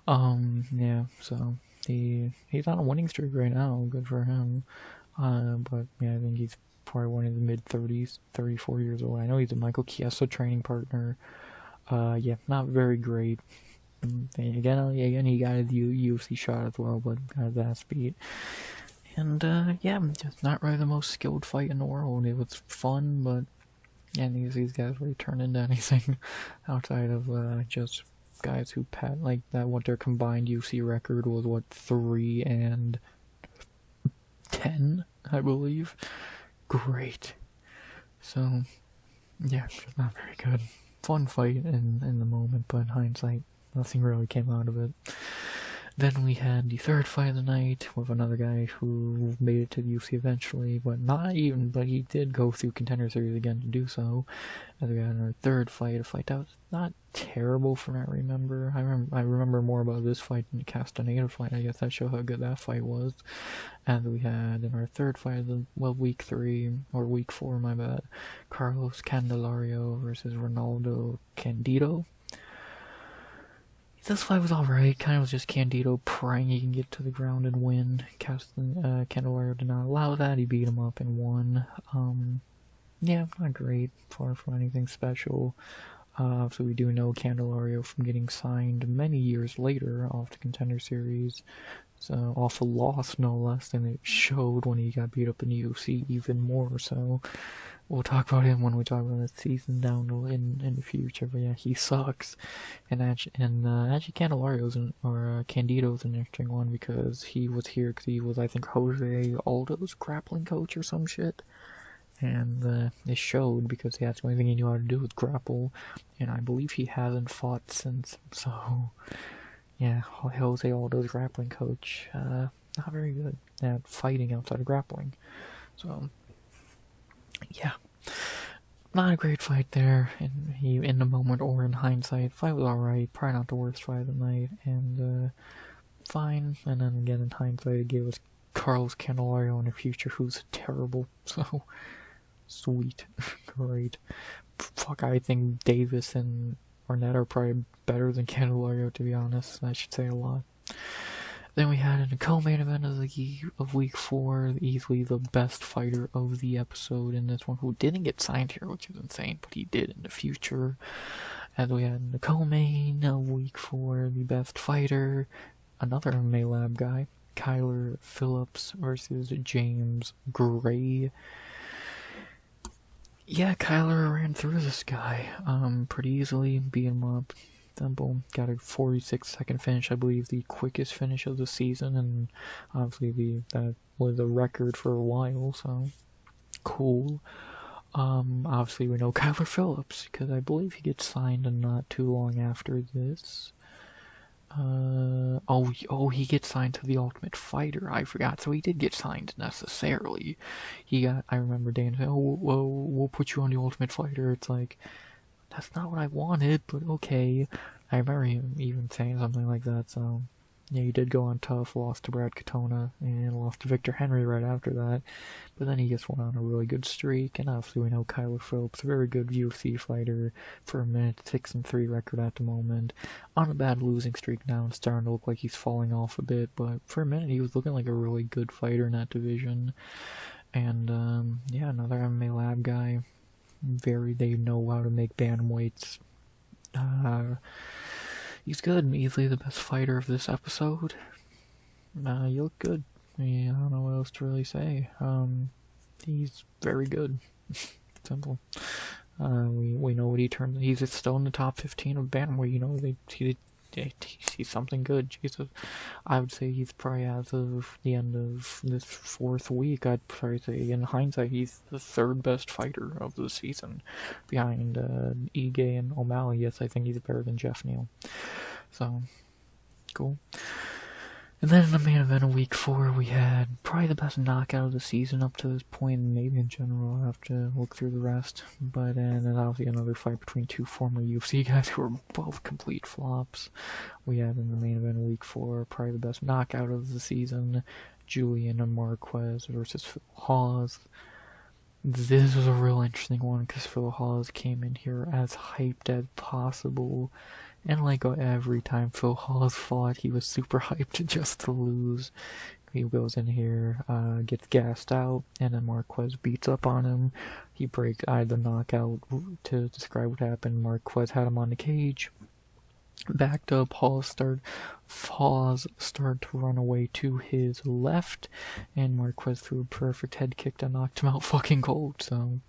Yeah, so he's on a winning streak right now, good for him. But yeah, I think he's probably one of the mid-30s, 34 years old. I know he's a Michael Chiesa training partner. Yeah, not very great. Again, he got a UFC shot as well, but got his ass beat. And, yeah, just not really the most skilled fight in the world. It was fun, but, yeah, these guys really turned into anything outside of, just guys who what their combined UFC record was, 3-10, I believe. Great. So, yeah, just not very good. Fun fight in the moment, but in hindsight, nothing really came out of it. Then we had the third fight of the night with another guy who made it to the UFC eventually, but he did go through Contender Series again to do so. And we had our third fight, a fight that was not terrible from what I remember. I remember more about this fight than the Castaneda fight. I guess that shows how good that fight was. And we had in our third fight of week 4, my bad, Carlos Candelario versus Ronaldo Candido. This fight was alright, kind of was just Candido praying he can get to the ground and win. Candelario did not allow that, he beat him up and won. Yeah, not great, far from anything special. So we do know Candelario from getting signed many years later off the Contender Series. So, off a loss, no less, than it showed when he got beat up in the UFC even more, so we'll talk about him when we talk about the season down in the future, but yeah, he sucks. And actually Candido's an interesting one, because he was here because he was, I think, Jose Aldo's grappling coach or some shit. And it showed, because that's the only thing he knew how to do was grapple, and I believe he hasn't fought since, so yeah, Jose Aldo's grappling coach, not very good at fighting outside of grappling. So, yeah, not a great fight there, in the moment or in hindsight. Fight was alright, probably not the worst fight of the night, and fine. And then again, in hindsight, it gave us Carlos Candelario in the future, who's terrible, so sweet. Great. Fuck, I think Davis and Arnett are probably better than Candelario, to be honest. That should say a lot. Then we had in the co-main event of week 4, easily the best fighter of the episode in this one, who didn't get signed here, which is insane, but he did in the future. As we had in the co-main of week 4, the best fighter, another Maylab guy, Kyler Phillips versus James Gray. Yeah, Kyler ran through this guy pretty easily, beat him up. Boom, got a 46-second finish, I believe the quickest finish of the season, and obviously that was a record for a while, so cool. Obviously we know Kyler Phillips, because I believe he gets signed not too long after this. He gets signed to the Ultimate Fighter. I forgot. So he did get signed necessarily. I remember Dan saying, "Oh, well, we'll put you on the Ultimate Fighter." It's like, that's not what I wanted, but okay. I remember him even saying something like that. So yeah, he did go on tough, lost to Brad Katona, and lost to Victor Henry right after that. But then he just went on a really good streak, and obviously we know Kyler Phillips, a very good UFC fighter for a minute, 6-3 record at the moment. On a bad losing streak now, and starting to look like he's falling off a bit, but for a minute he was looking like a really good fighter in that division. And yeah, another MMA Lab guy. They know how to make bantamweights. He's good, easily the best fighter of this episode. You look good. I don't know what else to really say. He's very good. Simple. We know what he turned. He's still in the top 15 of bantamweight. He's something good. Jesus, I would say he's probably, as of the end of this 4th week, I'd probably say in hindsight he's the 3rd best fighter of the season, behind Ige and O'Malley. Yes, I think he's better than Jeff Neal. So cool. And then in the main event of week 4, we had probably the best knockout of the season up to this point, and maybe in general. I'll have to look through the rest. But then obviously another fight between 2 former UFC guys who were both complete flops. We had in the main event of week 4, probably the best knockout of the season, Julian Marquez versus Phil Hawes. This was a real interesting one, because Phil Hawes came in here as hyped as possible. And like every time Phil Hawes fought, he was super hyped just to lose. He goes in here, gets gassed out, and then Marquez beats up on him. He breaks the knockout. To describe what happened, Marquez had him on the cage, backed up. Hawes started to run away to his left, and Marquez threw a perfect head kick that knocked him out fucking cold. So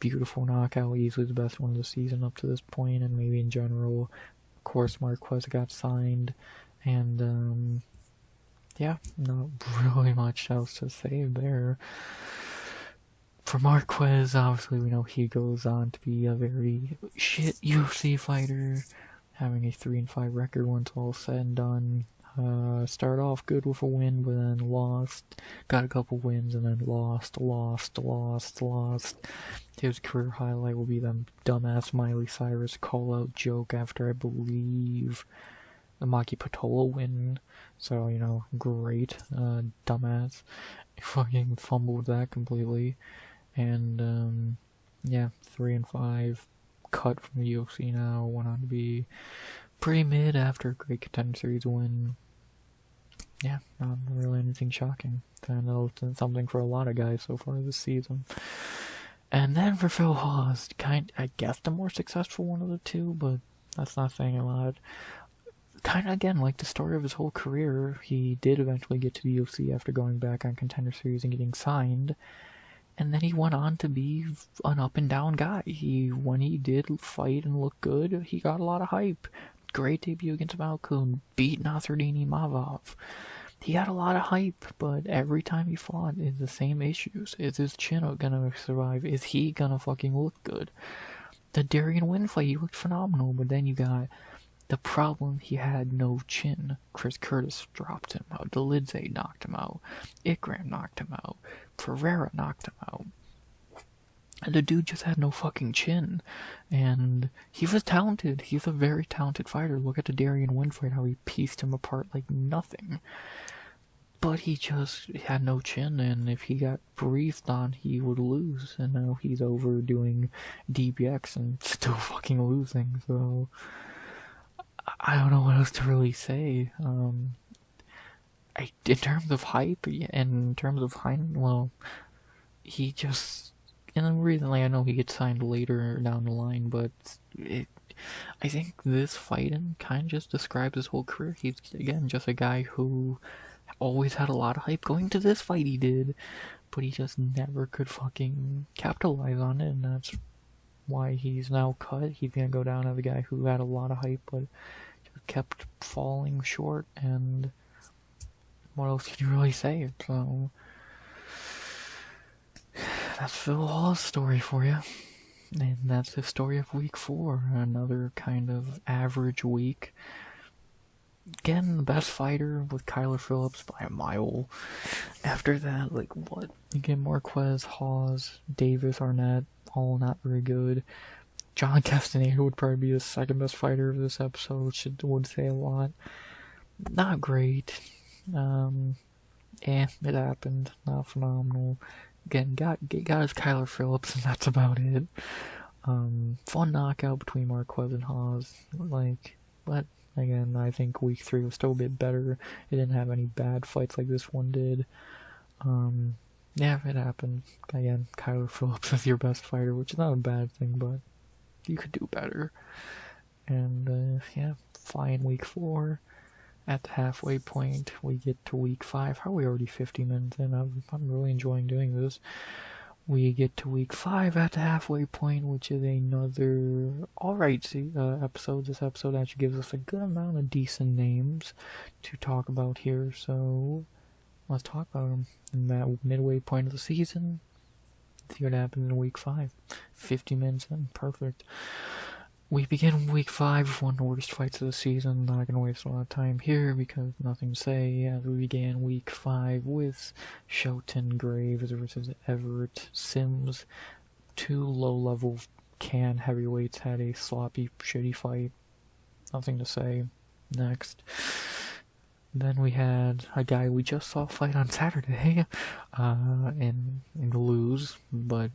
beautiful knockout, easily the best one of the season up to this point, and maybe in general. Of course, Marquez got signed, and yeah, not really much else to say there. For Marquez, obviously we know he goes on to be a very shit UFC fighter, having a 3-5 record once all said and done. Started off good with a win, but then lost. Got a couple wins and then lost. His career highlight will be the dumbass Miley Cyrus call-out joke after, I believe, the Maki Patola win. So, great. Dumbass. Fucking fumbled that completely. And, yeah, 3-5. Cut from the UFC now. Went on to be pretty mid after a great Contender Series win. Yeah, not really anything shocking. I know it's something for a lot of guys so far this season. And then for Phil Hawes, I guess the more successful one of the two, but that's not saying a lot. Kind of, again, like the story of his whole career, he did eventually get to the UFC after going back on Contender Series and getting signed. And then he went on to be an up-and-down guy. When he did fight and look good, he got a lot of hype. Great debut against Malcolm, beat Nasruddin Imavov. He had a lot of hype, but every time he fought, it's the same issues. Is his chin gonna survive? Is he gonna fucking look good? The Darian Wynn fight, he looked phenomenal, but then you got the problem, he had no chin. Chris Curtis dropped him out. Delidze knocked him out. Ikram knocked him out. Pereira knocked him out. And the dude just had no fucking chin. And he was talented. He's a very talented fighter. Look at the Darian Wynn fight, how he pieced him apart like nothing. But he just had no chin, and if he got breathed on, he would lose. And now he's over doing DBX and still fucking losing. So I don't know what else to really say. In terms of hype, and in terms of he just... And the reason, I know he gets signed later down the line, but I think this fighting kind of just describes his whole career. He's, again, just a guy who always had a lot of hype. Going to this fight he did, but he just never could fucking capitalize on it, and that's why he's now cut. He's gonna go down as a guy who had a lot of hype, but just kept falling short, and what else can you really say? So that's Phil Hall's story for you. And that's the story of week 4. Another kind of average week. Again, the best fighter with Kyler Phillips by a mile. After that, like, what? You get Marquez, Hawes, Davis, Arnett, all not very good. John Castaneda would probably be the second best fighter of this episode, which would say a lot. Not great. It happened. Not phenomenal. Again, got his Kyler Phillips, and that's about it. Fun knockout between Marquez and Hawes. But again, I think week 3 was still a bit better. It didn't have any bad fights like this one did. Yeah, it happened. Again, Kyler Phillips is your best fighter, which is not a bad thing, but you could do better. And, yeah, fine week 4. At the halfway point, we get to week 5. How are we already 50 minutes in? I'm really enjoying doing this. We get to week 5 at the halfway point, which is another alright episode. This episode actually gives us a good amount of decent names to talk about here, so let's talk about them. In that midway point of the season, see what happens in week 5. 50 minutes in, perfect. We begin week 5 with one of the worst fights of the season. Not gonna waste a lot of time here because nothing to say. As we began week 5 with Shelton Graves versus Everett Sims. 2 low-level can heavyweights had a sloppy, shitty fight. Nothing to say. Next. Then we had a guy we just saw fight on Saturday and lose, but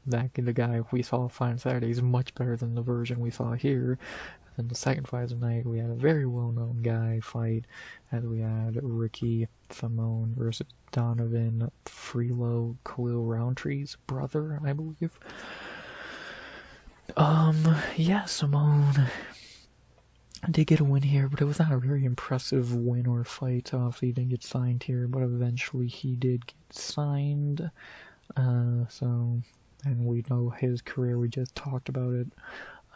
the guy we saw fight on Saturday is much better than the version we saw here. And then the second fight of the night, we had a very well-known guy fight, as we had Ricky Simone versus Donovan Freelo, Khalil Roundtree's brother, I believe. Yeah, Simone did get a win here, but it was not a very impressive win or fight. Obviously, he didn't get signed here, but eventually he did get signed. And we know his career, we just talked about it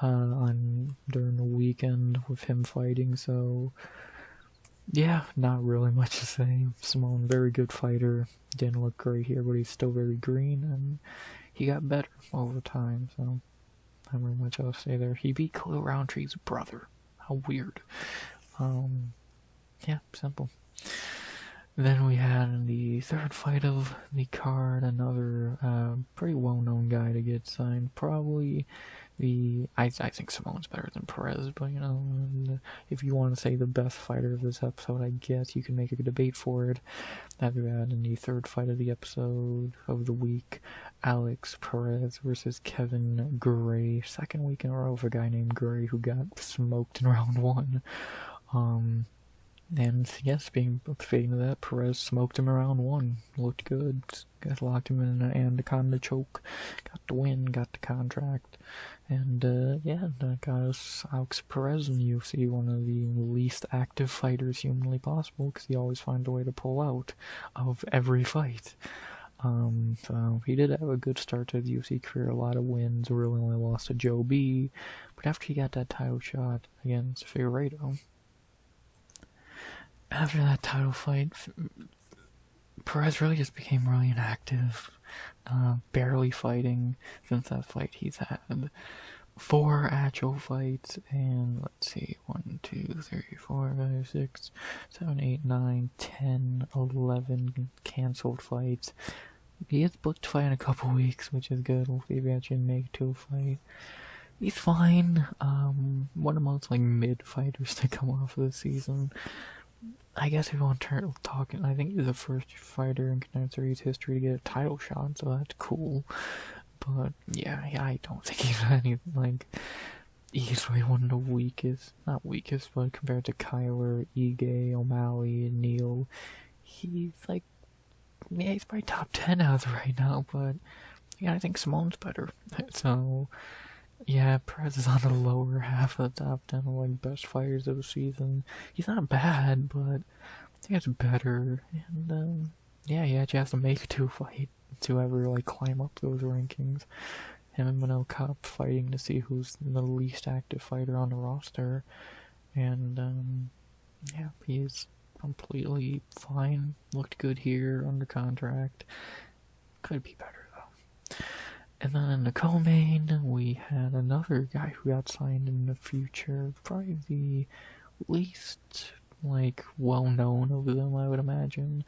during the weekend with him fighting, so yeah, not really much to say. Simone, very good fighter, didn't look great here, but he's still very green, and he got better over time, so not very much else to say there. He beat Khalil Roundtree's brother. How weird. Yeah, simple. Then we had the third fight of the card, another pretty well-known guy to get signed. Probably I think Simone's better than Perez, but you know, if you want to say the best fighter of this episode, I guess you can make a debate for it. That we had in the third fight of the episode of the week, Alex Perez versus Kevin Gray. Second week in a row of a guy named Gray who got smoked in round 1. And yes, fading to that, Perez smoked him around 1. Looked good. Guys locked him in an anaconda choke. Got the win, got the contract. And yeah, that got us Alex Perez in the UFC, one of the least active fighters humanly possible, because he always finds a way to pull out of every fight. So he did have a good start to his UFC career, a lot of wins, really only lost to Joe B. But after he got that title shot against Figueiredo, after that title fight, Perez really just became really inactive, barely fighting. Since that fight, he's had 4 actual fights, and let's see, 1, 2, 3, 4, 5, 6, 7, 8, 9, 10, 11 cancelled fights. He is booked to fight in a couple weeks, which is good. We'll see if he actually make it to a fight. He's fine. One of the most mid fighters to come off of the season. I guess if you want to start talking, I think he's the first fighter in Contender Series history to get a title shot, so that's cool. But yeah, I don't think he's any easily one of the weakest, not weakest, but compared to Kyler, Ige, O'Malley, and Neal, he's he's probably top 10 as of right now. But yeah, I think Simone's better. So yeah, Perez is on the lower half of the top 10 of best fighters of the season. He's not bad, but I think it's better. And yeah, he actually has to make 2 fights to ever climb up those rankings. Him and Manel Kape fighting to see who's the least active fighter on the roster. And yeah, he is completely fine. Looked good here under contract. Could be better though. And then in the co-main, we had another guy who got signed in the future, probably the least, well-known of them, I would imagine.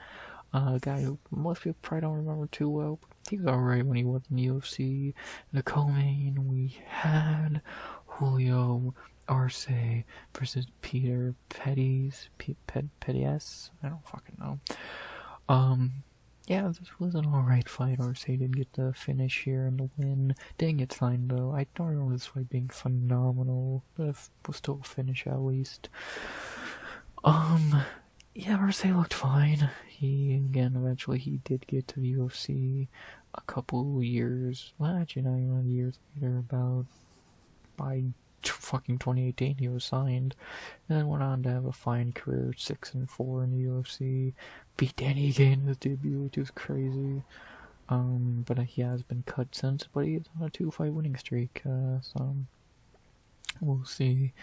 A guy who most people probably don't remember too well, but he was alright when he was in the UFC. In the co-main, we had Julio Arce versus Peter Pettis. Pettis? I don't fucking know. Yeah, this was an alright fight. Arce did get the finish here and the win. Didn't get signed though. I don't remember this fight being phenomenal, but it was still a finish at least. Yeah, Arce looked fine. Eventually he did get to the UFC a couple years, well actually not even years later, about by fucking 2018 he was signed, and then went on to have a fine career, 6-4 in the UFC, beat Danny Gay in his debut, which is crazy, but he has been cut since, but he's on a 2-fight winning streak, so we'll see.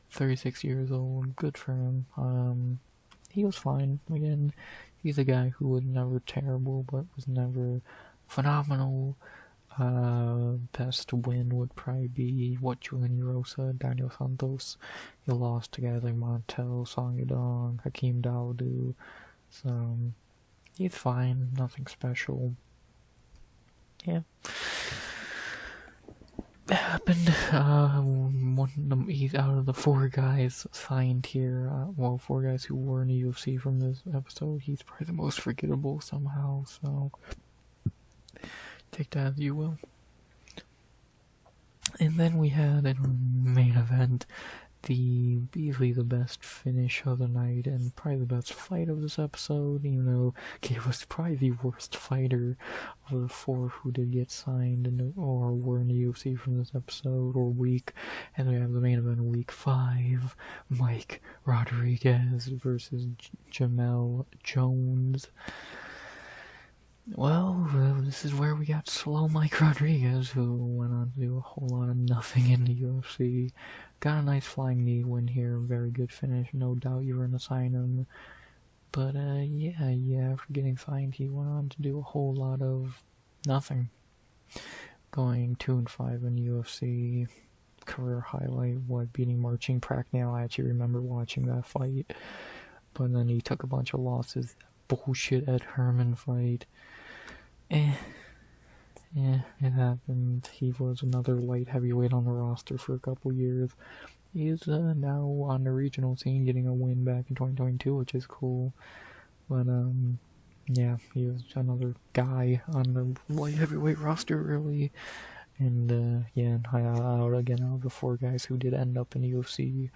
36 years old, good for him. He was fine. Again, he's a guy who was never terrible, but was never phenomenal. Best win would probably be Julian Rosa, Daniel Santos. He lost to guys like Montel, Song Yadong, Hakeem Dawodu. So, he's fine, nothing special. Yeah. Happened. He's out of the 4 guys signed here. 4 guys who were in the UFC from this episode. He's probably the most forgettable somehow. So take that as you will. And then we had in the main event easily the best finish of the night and probably the best fight of this episode, even though he was probably the worst fighter of the 4 who did get signed or were in the UFC from this episode or week. And we have the main event week 5, Mike Rodriguez versus Jamel Jones. Well, this is where we got slow Mike Rodriguez, who went on to do a whole lot of nothing in the UFC. Got a nice flying knee win here, very good finish, no doubt you were going to sign him. But, yeah, after getting signed, he went on to do a whole lot of nothing. Going 2-5 in UFC, career highlight, beating Marcin Prachnell. I actually remember watching that fight. But then he took a bunch of losses. Bullshit Ed Herman fight. Yeah, it happened. He was another light heavyweight on the roster for a couple years. He's now on the regional scene, getting a win back in 2022, which is cool. But, yeah, he was another guy on the light heavyweight roster, really. And, yeah, out of the 4 guys who did end up in the UFC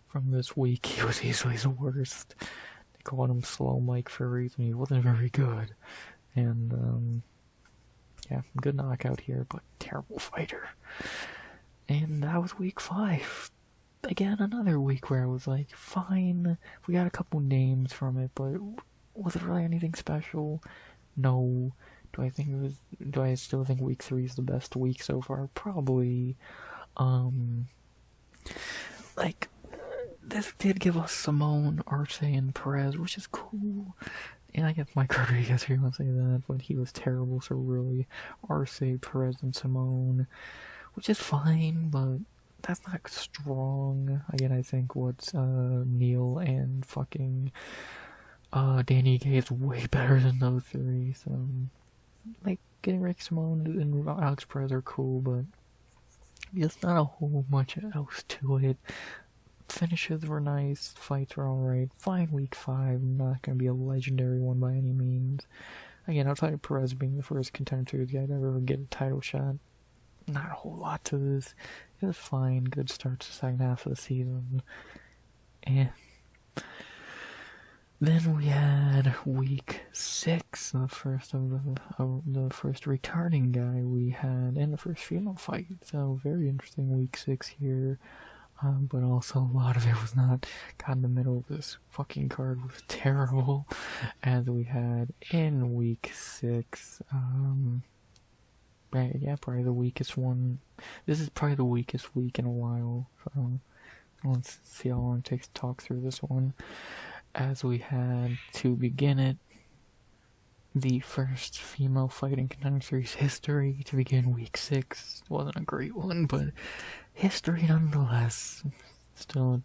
from this week, he was easily the worst. They called him Slow Mike for a reason. He wasn't very good. And, yeah, good knockout here, but terrible fighter. And that was week 5. Again, another week where I was like, fine, we got a couple names from it, but was it really anything special? No. Do I still think week 3 is the best week so far? Probably. This did give us Simone, Arce, and Perez, which is cool. And I guess Mike Rodriguez here won't say that, but he was terrible, so really, Arce, Perez, and Simone, which is fine, but that's not strong. Again, I think what's Neil and fucking Danny Gay is way better than those 3, so getting Rick Simone and Alex Perez are cool, but there's not a whole much else to it. Finishes were nice, fights were alright, fine week 5, not gonna be a legendary one by any means. Again, outside of Perez being the first contender to guy to ever get a title shot, not a whole lot to this. It was fine, good start to the second half of the season. Then we had week 6, the first of the first returning guy we had, and the first female fight. So very interesting week 6 here. But also a lot of it was not. God, in the middle of this fucking card was terrible, as we had in week 6. Yeah, probably the weakest one. This is probably the weakest week in a while. So let's see how long it takes to talk through this one. As we had to begin it, the first female fight in Contender Series history to begin week 6. Wasn't a great one, but history nonetheless. Still,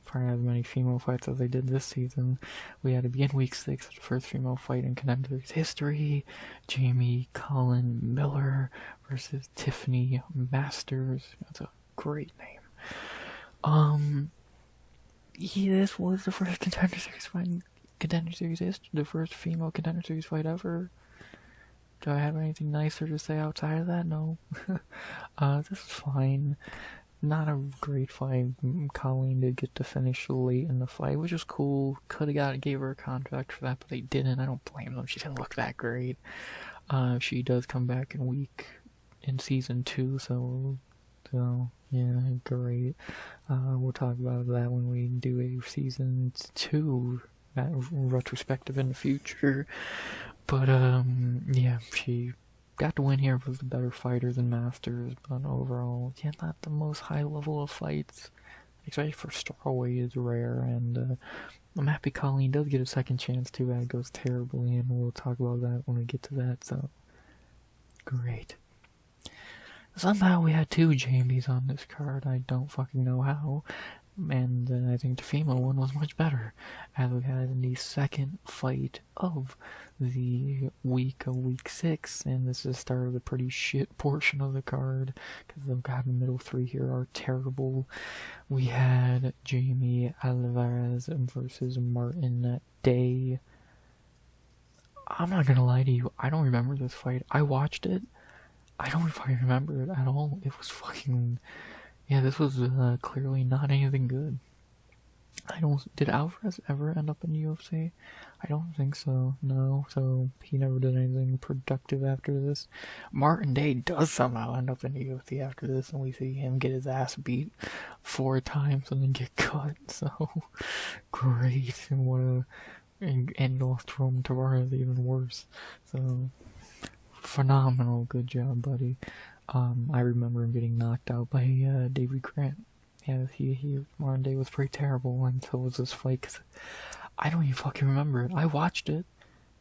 probably as many female fights as they did this season. We had to begin week 6 with the first female fight in Contender Series history. Jamie Collin Miller versus Tiffany Masters. That's a great name. This was the first Contender Series fight in Contender Series history, the first female Contender Series fight ever. Do I have anything nicer to say outside of that? No. This is fine. Not a great fight. Colleen did get to finish late in the fight, which is cool. Gave her a contract for that, but they didn't. I don't blame them. She didn't look that great. She does come back in season 2, so yeah, great. We'll talk about that when we do a season 2 retrospective in the future. But yeah, she got to win here, was the better fighter than Masters, but overall, yeah, not the most high level of fights, especially for strawweight is rare, and I'm happy Colleen does get a second chance too. That goes terribly, and we'll talk about that when we get to that, so great. Somehow we had 2 Jamies on this card, I don't fucking know how, and I think the female one was much better, as we had the second fight of the week 6, and this is the start of the pretty shit portion of the card, because the middle 3 here are terrible. We had Jamie Alvarez versus Martin Day. I'm not gonna lie to you, I don't remember this fight. I watched it. I don't fucking remember it at all. It was fucking... Yeah, this was clearly not anything good. Did Alvarez ever end up in the UFC? I don't think so, no. So, he never did anything productive after this. Martin Day does somehow end up in the UFC after this, and we see him get his ass beat 4 times and then get cut, so... Great, and what a... And lost Roman Tavares even worse, so... Phenomenal, good job, buddy. I remember him getting knocked out by David Grant. Yeah, Martin Day was pretty terrible, and so was this fight, cause I don't even fucking remember it. I watched it.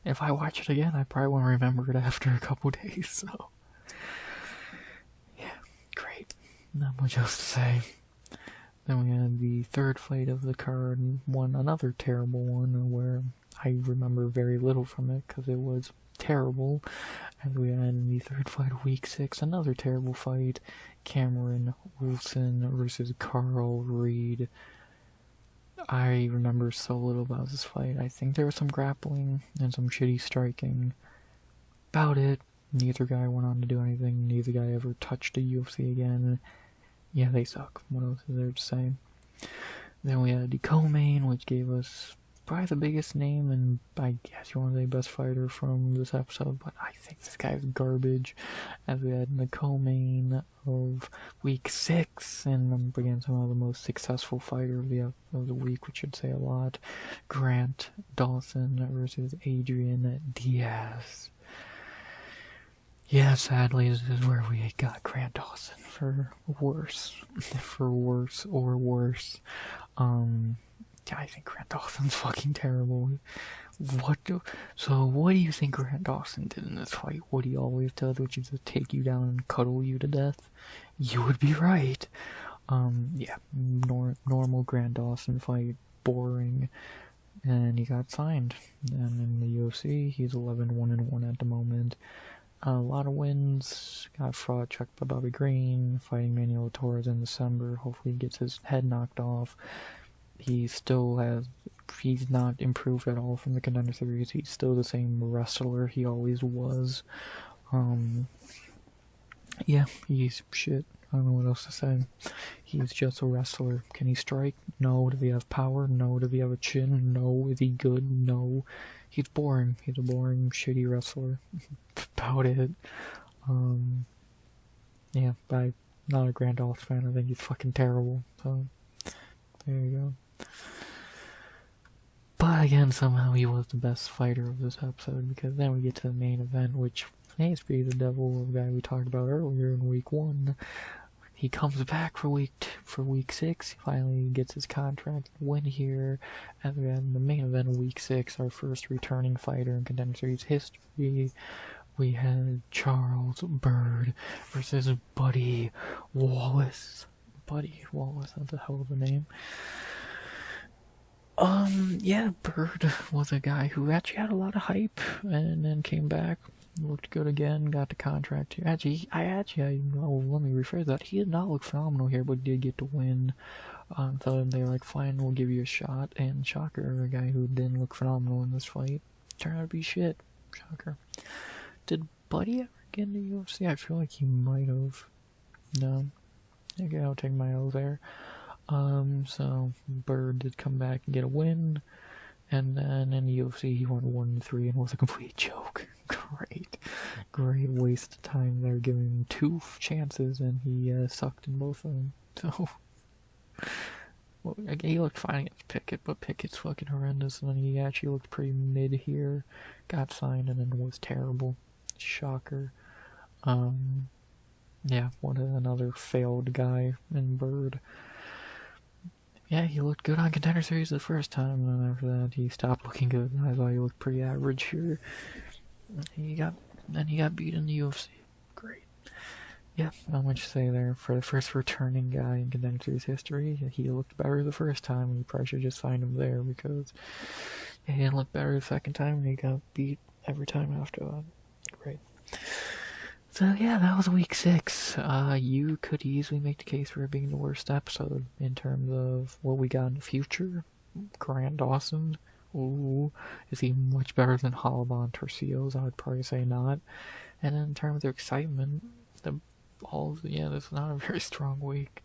If I watch it again, I probably won't remember it after a couple days, so... Yeah, great. Not much else to say. Then we had the third fight of the card, another terrible one, where I remember very little from it, because it was terrible. And we had in the third fight of week 6, another terrible fight. Cameron Wilson versus Carl Reed. I remember so little about this fight. I think there was some grappling and some shitty striking. About it. Neither guy went on to do anything. Neither guy ever touched a UFC again. Yeah, they suck. What else is there to say? Then we had the co-main, which gave us probably the biggest name, and I guess you want to say best fighter from this episode, but I think this guy's garbage. As we had in the co-main of week 6, and again, some of the most successful fighter of the week, which should say a lot. Grant Dawson versus Adrian Diaz. Yeah, sadly, this is where we got Grant Dawson for worse. For worse or worse. I think Grant Dawson's fucking terrible. So what do you think Grant Dawson did in this fight? What he always does, which is to take you down and cuddle you to death? You would be right. Yeah, normal Grant Dawson fight, boring, and he got signed. And in the UFC, he's 11-1-1 at the moment. A lot of wins. Got fraud checked by Bobby Green, fighting Manuel Torres in December. Hopefully he gets his head knocked off. He's not improved at all from the Contender Series. He's still the same wrestler he always was. Yeah, he's shit. I don't know what else to say. He's just a wrestler. Can he strike? No. Does he have power? No. Does he have a chin? No. Is he good? No. He's boring. He's a boring, shitty wrestler. About it. Yeah, I'm not a Grand Dawson fan. I think he's fucking terrible. So, there you go. But again, somehow he was the best fighter of this episode, because then we get to the main event, which may be the devil, the guy we talked about earlier in week 1. he comes back for week 6. He finally gets his contract win here. And then the main event of week 6, our first returning fighter in Contender Series history. We had Charles Bird versus Buddy Wallace. Buddy Wallace, that's a hell of a name. Yeah, Bird was a guy who actually had a lot of hype and then came back, looked good again, got the contract here. Let me rephrase that. He did not look phenomenal here, but did get to win. So they were like, fine, we'll give you a shot. And shocker, a guy who didn't look phenomenal in this fight turned out to be shit. Shocker. Did Buddy ever get in the UFC? I feel like he might have. No. Okay, I'll take my L there. So Bird did come back and get a win, and then in the UFC he went 1-3 and was a complete joke. Great waste of time there, giving him 2 chances and he sucked in both of them. So, well, he looked fine against Pickett, but Pickett's fucking horrendous, and then he actually looked pretty mid here, got signed, and then was terrible. Shocker. Yeah, what another failed guy in Bird. Yeah, he looked good on Contender Series the first time, and then after that he stopped looking good. I thought he looked pretty average here. He got beat in the UFC. Great. Yeah, not much to say there. For the first returning guy in Contender Series history, he looked better the first time, and you probably should just sign him there, because he didn't look better the second time, and he got beat every time after that. Great. So yeah, that was week 6. You could easily make the case for it being the worst episode in terms of what we got in the future. Grant Dawson. Ooh, is he much better than Halaban Torcios? I would probably say not. And in terms of excitement, this is not a very strong week.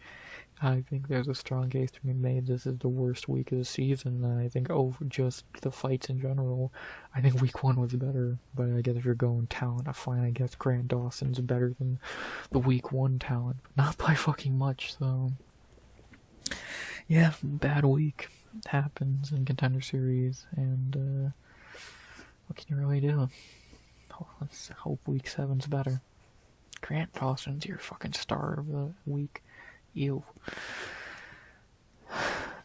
I think there's a strong case to be made. This is the worst week of the season. I think over just the fights in general, I think week 1 was better. But I guess if you're going talent, I guess Grant Dawson's better than the week 1 talent. But not by fucking much, so. Yeah, bad week. It happens in Contender Series, and what can you really do? Let's hope week 7's better. Grant Dawson's your fucking star of the week. Ew.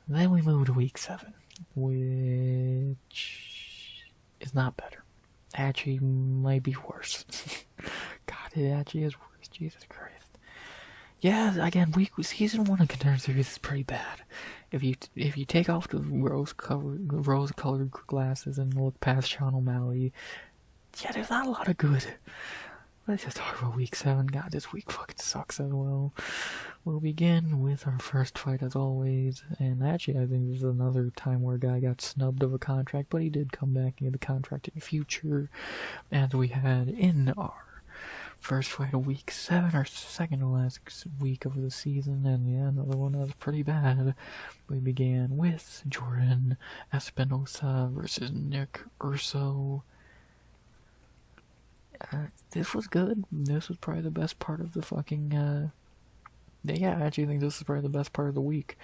Then we move to week 7, which is not better. Actually, might be worse. God, it actually is worse. Jesus Christ. Yeah, again, season 1 of Contender Series is pretty bad. If you take off the rose-colored glasses and look past Sean O'Malley, yeah, there's not a lot of good. Let's just talk about week 7. God, this week fucking sucks as well. We'll begin with our first fight as always, and actually I think this is another time where a guy got snubbed of a contract, but he did come back and get a contract in the future, as we had in our first fight of week 7, our second to last week of the season, and yeah, another one that was pretty bad. We began with Jordan Espinosa versus Nick Urso. This was good. This was probably the best part of the fucking, yeah, I actually think this is probably the best part of the week.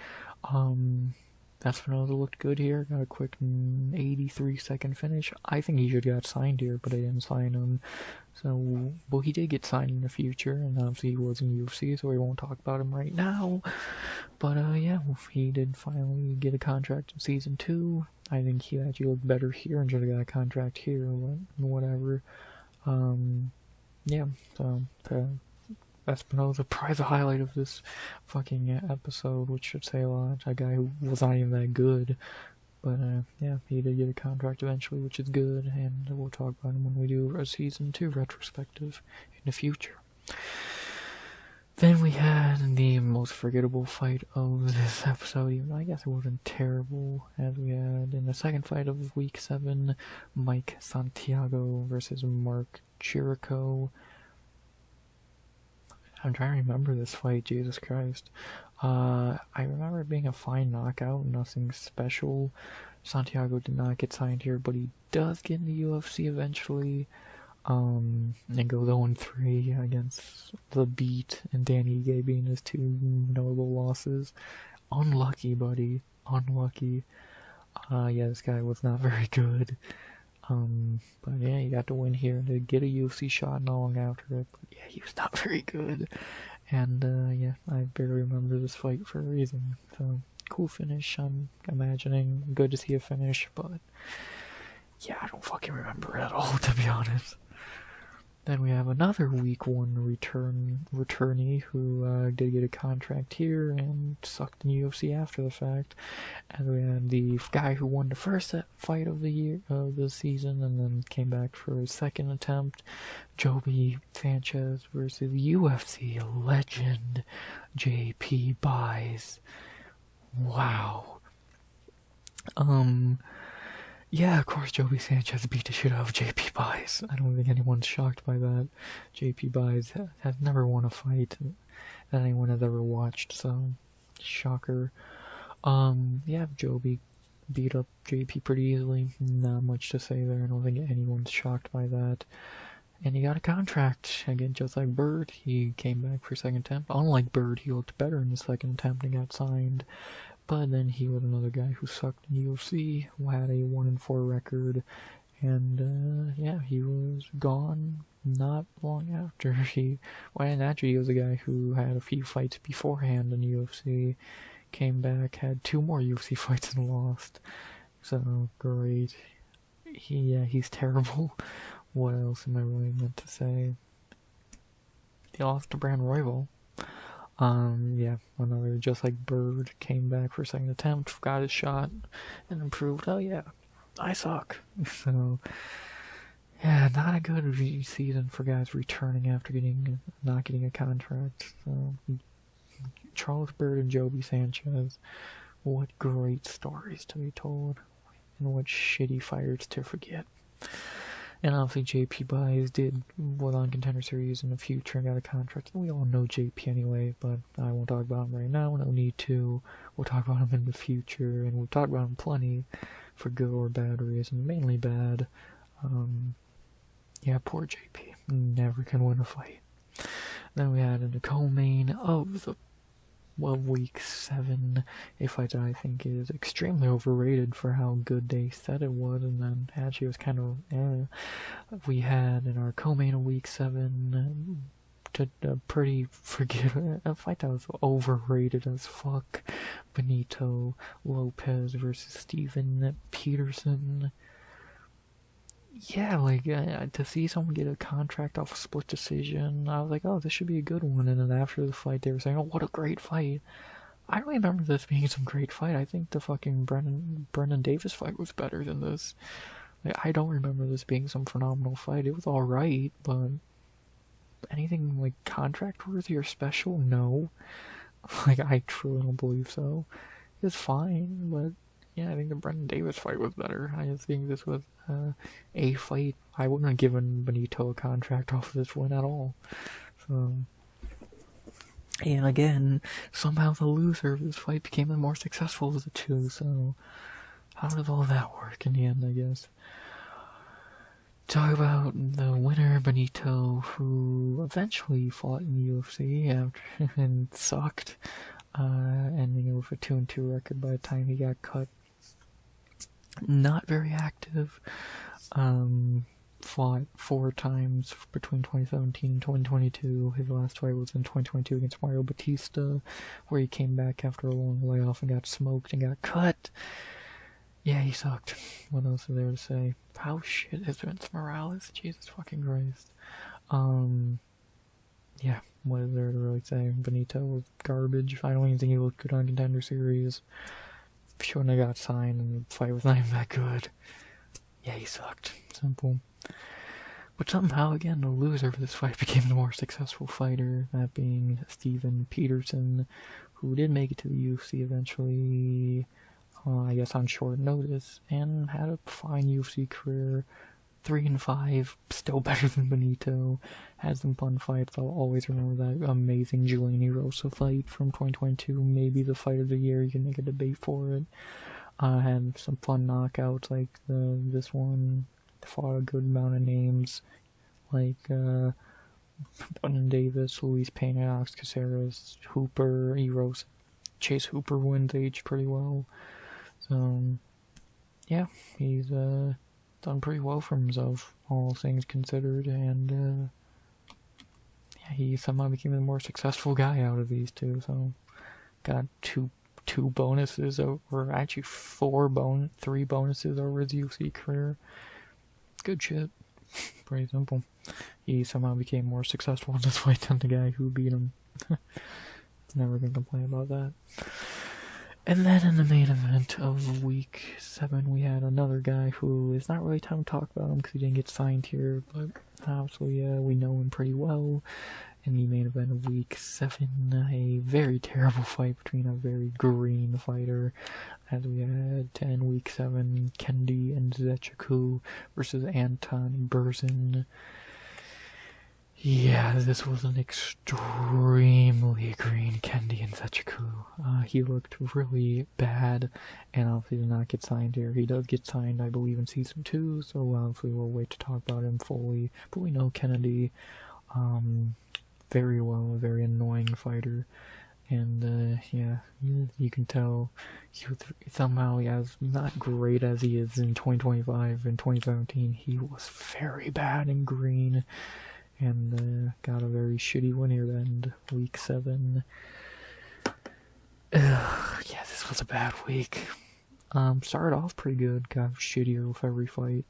Espinosa looked good here, got a quick 83-second finish. I think he should have got signed here, but they didn't sign him. So, well, he did get signed in the future, and obviously he was in UFC, so we won't talk about him right now. But, yeah, he did finally get a contract in Season 2. I think he actually looked better here and should have got a contract here, but whatever. Yeah, so, Espinosa, probably the highlight of this fucking episode, which should say a lot. A guy who was not even that good. But, yeah, he did get a contract eventually, which is good, and we'll talk about him when we do a Season 2 retrospective in the future. Then we had the most forgettable fight of this episode, even though I guess it wasn't terrible, as we had in the second fight of Week 7, Mike Santiago versus Mark Chirico. I'm trying to remember this fight, Jesus Christ. I remember it being a fine knockout, nothing special. Santiago did not get signed here, but he does get in the UFC eventually. And goes 0-3 against The Beat and Danny Gay being his 2 notable losses. Unlucky, buddy. Unlucky. Yeah, this guy was not very good. But yeah, he got to win here to get a UFC shot not long after it. But yeah, he was not very good. And yeah, I barely remember this fight for a reason. So cool finish, I'm imagining. Good to see a finish, but yeah, I don't fucking remember it at all, to be honest. Then we have another week 1 returnee who did get a contract here and sucked in UFC after the fact. And we had the guy who won the first fight of the season and then came back for his second attempt, Joby Sanchez versus UFC legend JP Buys. Wow. Yeah, of course, Joby Sanchez beat the shit out of JP Buys. I don't think anyone's shocked by that. JP Buys has never won a fight that anyone has ever watched, so shocker. Yeah, Joby beat up JP pretty easily. Not much to say there. I don't think anyone's shocked by that. And he got a contract again, just like Bird. He came back for second attempt. Unlike Bird, he looked better in the second attempt and got signed. But then he was another guy who sucked in UFC, who had a 1-4 record, and yeah, he was gone not long after. And actually he was a guy who had a few fights beforehand in UFC, came back, had 2 more UFC fights and lost. So great. He's terrible. What else am I really meant to say? He lost to Brand Royval. Yeah, another just like Bird, came back for second attempt, got his shot, and then proved, oh yeah, I suck. So, yeah, not a good season for guys returning after not getting a contract. So, Charles Bird and Joby Sanchez, what great stories to be told, and what shitty fighters to forget. And obviously JP Buys was on Contender Series in the future and got a contract. We all know JP anyway, but I won't talk about him right now. No need to. We'll talk about him in the future, and we'll talk about him plenty for good or bad reasons. Mainly bad. Yeah, poor JP. Never can win a fight. Then we had in the co-main of the week 7, a fight that I think is extremely overrated for how good they said it was, and then actually it was kind of we had in our co-main of week 7 a fight that was overrated as fuck. Benito Lopez versus Steven Peterson. Yeah, like, to see someone get a contract off a split decision, I was like, oh, this should be a good one. And then after the fight, they were saying, oh, what a great fight. I don't remember this being some great fight. I think the fucking Brendan Davis fight was better than this. Like, I don't remember this being some phenomenal fight. It was alright, but anything, like, contract-worthy or special? No. Like, I truly don't believe so. It was fine, but yeah, I think the Brendan Davis fight was better. I just think this was a fight. I wouldn't have given Benito a contract off of this win at all. So, and again, somehow the loser of this fight became the more successful of the two. So, how does all that work in the end, I guess? Talk about the winner, Benito, who eventually fought in the UFC after and sucked, ending with a 2-2 record by the time he got cut. Not very active. Fought 4 times between 2017 and 2022. His last fight was in 2022 against Mario Batista, where he came back after a long layoff and got smoked and got cut. Yeah, he sucked. What else is there to say? How shit is Vince Morales? Jesus fucking Christ. Yeah, what is there to really say? Benito was garbage. I don't even think he looked good on Contender Series. Shouldn't have got signed, and the fight was not even that good. Yeah, he sucked. Simple. But somehow, again, the loser of this fight became the more successful fighter, that being Steven Peterson, who did make it to the UFC eventually, I guess on short notice, and had a fine UFC career. 3-5, still better than Benito. Had some fun fights. I'll always remember that amazing Jelani Rosa fight from 2022. Maybe the fight of the year. You can make a debate for it. Had some fun knockouts like this one. Fought a good amount of names like Brendan Davis, Luis Pena, Alex Caceres, Hooper, Eros. Chase Hooper wins age pretty well. So yeah, he's done pretty well for himself, all things considered, and he somehow became the more successful guy out of these two, so got two bonuses, or actually three bonuses over his UFC career. Good shit. Pretty simple. He somehow became more successful in this fight than the guy who beat him. Never gonna complain about that. And then in the main event of week 7, we had another guy who is not really time to talk about him because he didn't get signed here, but obviously we know him pretty well. In the main event of week 7, a very terrible fight between a very green fighter, as we had in week 7, Kendi and Zechiku versus Anton Berzin. Yeah, this was an extremely green Kendi and Zechiku. He looked really bad, and obviously did not get signed here. He does get signed, I believe, in Season 2, so obviously we'll wait to talk about him fully. But we know Kennedy very well, a very annoying fighter. And, yeah, you can tell somehow he has not great as he is in 2025. In 2017, he was very bad and green. And got a very shitty win here then, week 7. Yeah, this was a bad week. Started off pretty good, got shittier with every fight.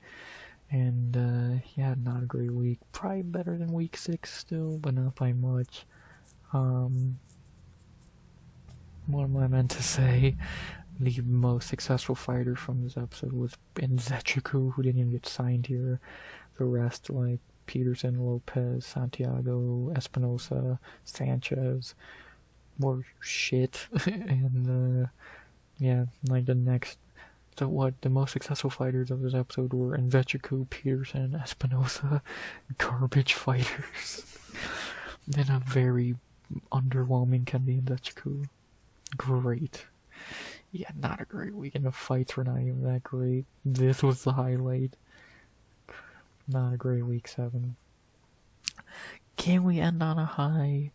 And yeah, not a great week. Probably better than week 6 still, but not by much. What am I meant to say? The most successful fighter from this episode was Zechiku, who didn't even get signed here. The rest, like Peterson, Lopez, Santiago, Espinosa, Sanchez, more shit. And yeah, like the next, so what, the most successful fighters of this episode were Zechiku, Peterson, Espinosa, garbage fighters. Then a very underwhelming Kendi and Zechiku. Great. Yeah, not a great week, and the fights were not even that great. This was the highlight. Not a great week 7. Can we end on a high?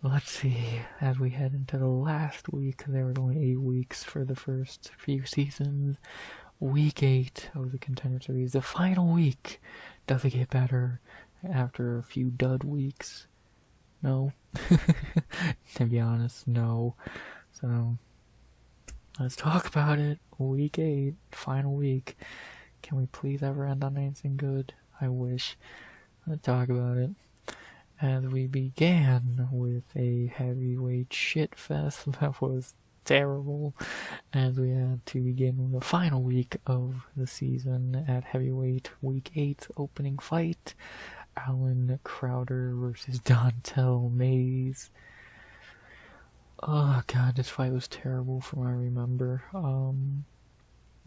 Let's see. As we head into the last week, there were only 8 weeks for the first few seasons. Week 8 of the Contender Series, the final week. Does it get better after a few dud weeks? No. To be honest, no. So, let's talk about it. Week 8, final week. Can we please ever end on anything good? I wish. Let's talk about it. As we began with a heavyweight shit fest that was terrible, as we had to begin the final week of the season at heavyweight, week 8 opening fight, Alan Crowder versus Dontel Mays. Oh god, this fight was terrible from what I remember.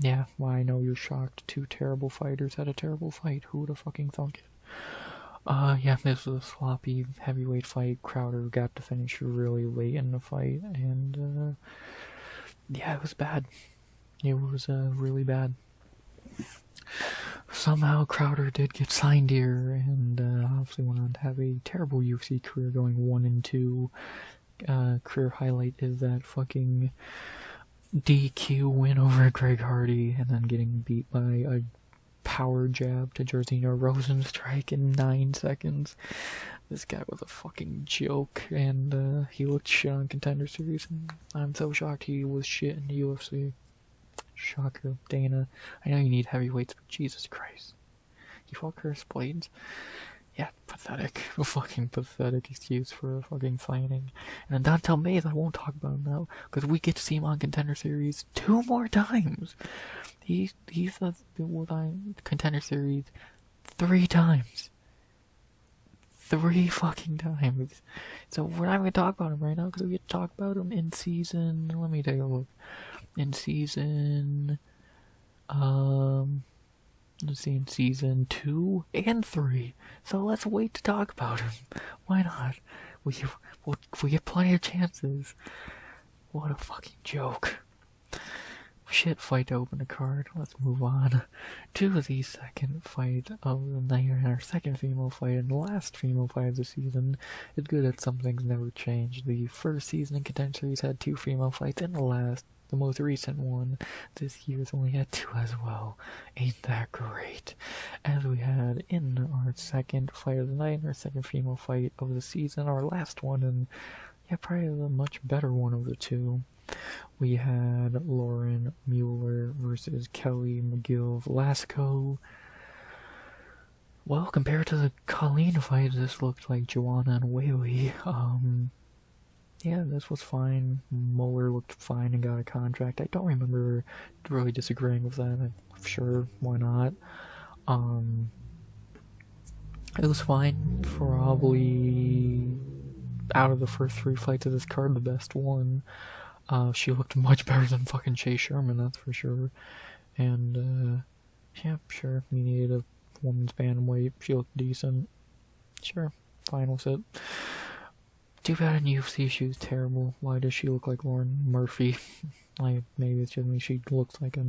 Yeah, well, I know you're shocked. 2 terrible fighters had a terrible fight. Who would have fucking thunk it? Yeah, this was a sloppy heavyweight fight. Crowder got to finish really late in the fight, and, yeah, it was bad. It was, really bad. Somehow Crowder did get signed here, and, obviously went on to have a terrible UFC career, going 1-2. Career highlight is that fucking DQ win over Greg Hardy, and then getting beat by a power jab to Jairzinho Rosenstrike in 9 seconds. This guy was a fucking joke, and he looked shit on Contender Series, and I'm so shocked he was shit in the UFC. Shocker, Dana. I know you need heavyweights, but Jesus Christ. You fought Curtis Blades? Yeah, pathetic. A fucking pathetic excuse for a fucking signing. And then Dontel Mays, I won't talk about him now, because we get to see him on Contender Series 2 more times. He's on Contender Series 3 times. 3 fucking times. So we're not going to talk about him right now, because we get to talk about him in season, let me take a look. In season, let's see, in season 2 and 3. So let's wait to talk about him. Why not? We get plenty of chances. What a fucking joke. Shit fight to open the card. Let's move on to the second fight of the night, and our second female fight, and the last female fight of the season. It's good that some things never changed. The first season in Contender Series had 2 female fights, and the last the most recent one. This year's only had 2 as well. Ain't that great? As we had in our second fight of the night, our second female fight of the season, our last one, and yeah, probably the much better one of the two. We had Lauren Mueller versus Kelly McGill-Velasco. Well, compared to the Colleen fight, this looked like Joanna and Whaley. Yeah, this was fine. Mueller looked fine and got a contract. I don't remember really disagreeing with that. I'm sure, why not? It was fine. Probably out of the first 3 fights of this card, the best one. She looked much better than fucking Chase Sherman, that's for sure. And, yeah, sure, we needed a woman's bantamweight. She looked decent. Sure, fine with it. Too bad in UFC she was terrible. Why does she look like Lauren Murphy? Like, maybe it's just me, she looks like a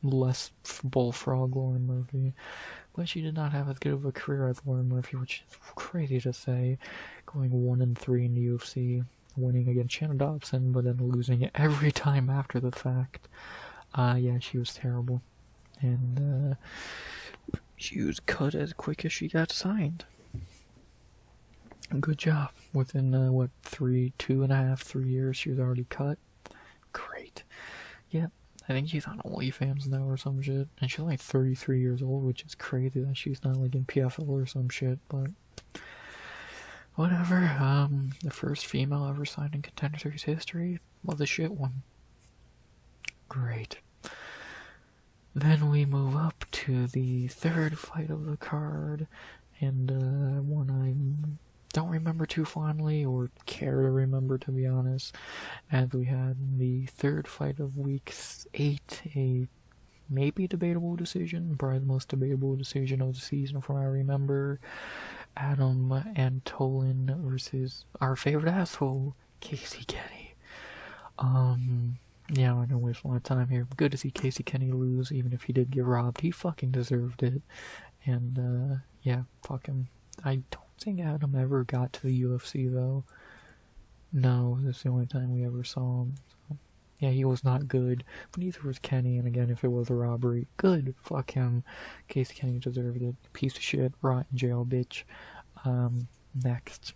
less bullfrog Lauren Murphy. But she did not have as good of a career as Lauren Murphy, which is crazy to say. Going 1-3 in the UFC, winning against Shannon Dobson, but then losing it every time after the fact. Yeah, she was terrible. And, she was cut as quick as she got signed. Good job. Within, 2.5, 3 years, she was already cut. Great. Yeah, I think she's on OnlyFans now or some shit. And she's only 33 years old, which is crazy that she's not, like, in PFL or some shit, but whatever. The first female ever signed in Contender Series history was a shit one. Great. Then we move up to the third fight of the card, and one I don't remember too fondly, or care to remember, to be honest, as we had the third fight of week 8, a maybe debatable decision, probably the most debatable decision of the season from what I remember. Adam Antolin versus our favorite asshole, Casey Kenny. Yeah, I'm not gonna waste a lot of time here. Good to see Casey Kenny lose, even if he did get robbed. He fucking deserved it. And, yeah, fuck him. I don't think Adam ever got to the UFC, though. No, this is the only time we ever saw him. So, yeah, he was not good. But neither was Kenny, and again, if it was a robbery, good. Fuck him. Casey Kenny deserved it. Piece of shit. Rot in jail, bitch. Next.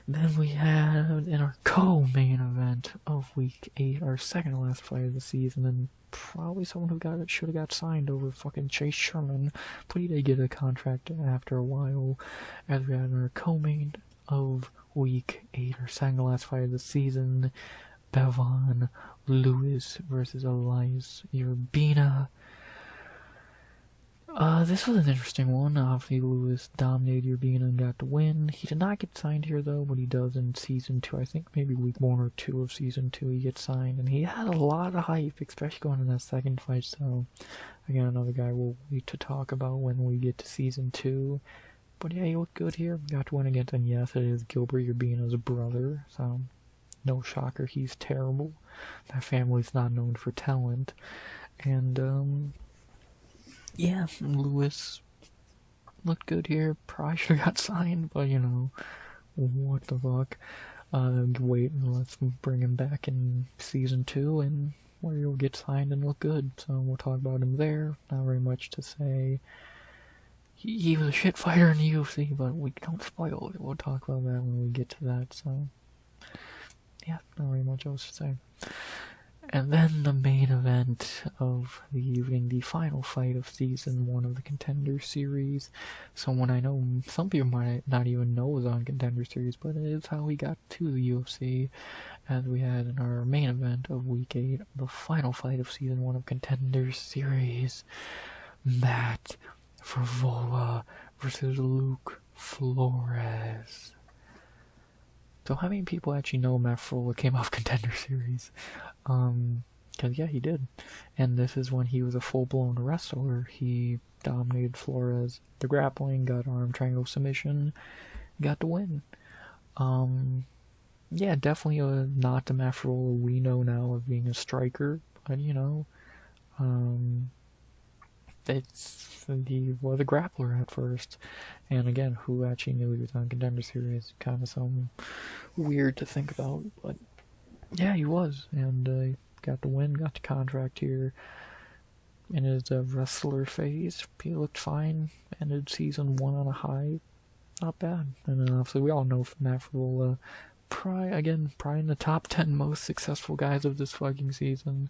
Then we had, in our co-main event of week 8, our second to last fight of the season, and probably someone who should have got signed over fucking Chase Sherman, but he did get a contract after a while. As we had our co-main of week 8, our second to last fight of the season, Bevon Lewis versus Elias Urbina. This was an interesting one. Obviously, Lewis dominated Urbina and got the win. He did not get signed here, though, but he does in Season 2. I think maybe week 1 or 2 of Season 2 he gets signed, and he had a lot of hype, especially going in that second fight, so again, another guy we'll wait to talk about when we get to Season 2. But yeah, he looked good here. Got to win against, and yes, it is Gilbert Urbina's brother, so no shocker, he's terrible. That family's not known for talent. And, yeah, Lewis looked good here. Probably should have got signed, but, you know, what the fuck. Wait, let's bring him back in Season 2, and where he'll get signed and look good. So we'll talk about him there. Not very much to say. He was a shit fighter in the UFC, but we don't spoil it. We'll talk about that when we get to that, so yeah, not very much else to say. And then the main event of the evening, the final fight of Season 1 of the Contender Series. Someone I know some people might not even know was on Contender Series, but it is how he got to the UFC, as we had in our main event of Week 8, the final fight of Season 1 of Contender Series. Matt Frevola versus Luke Flores. So how many people actually know Matt Frevola came off Contender Series? Cause yeah, he did. And this is when he was a full-blown wrestler. He dominated Flores, the grappling, got arm triangle submission, got the win. Yeah, definitely a nod to Matt Frevola we know now of being a striker, but you know, he was a grappler at first, and again, who actually knew he was on Contender Series? Kind of some weird to think about, but Yeah, he was, and he got the win, got the contract here. In his wrestler phase, he looked fine, ended season 1 on a high. Not bad. And obviously we all know from that for probably in the top 10 most successful guys of this fucking season,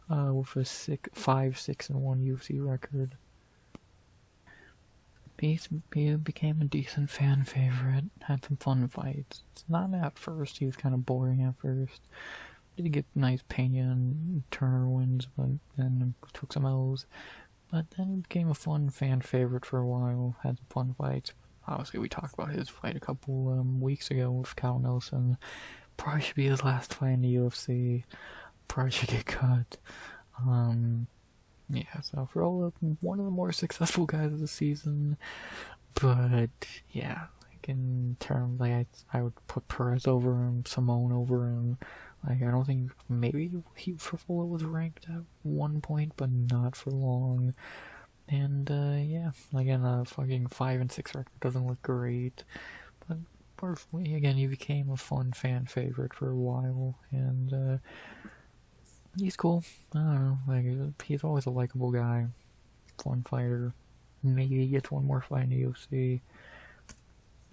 with a 5-6-1 UFC record. He became a decent fan favorite, had some fun fights. It's not at first, he was kind of boring at first. Did get nice Pena and Turner wins, but then took some L's. But then he became a fun fan favorite for a while, had some fun fights. Obviously, we talked about his fight a couple weeks ago with Kyle Nelson. Probably should be his last fight in the UFC. Probably should get cut. Yeah, so Frola, one of the more successful guys of the season. But yeah, like in terms, like I would put Perez over him, Simone over him. Like I don't think maybe Frola was ranked at one point, but not for long. And yeah, again, fucking 5 and 6 record doesn't look great, but again, he became a fun fan favorite for a while, and he's cool. I don't know, like he's always a likable guy, fun fighter. Maybe he gets one more fight in the UFC.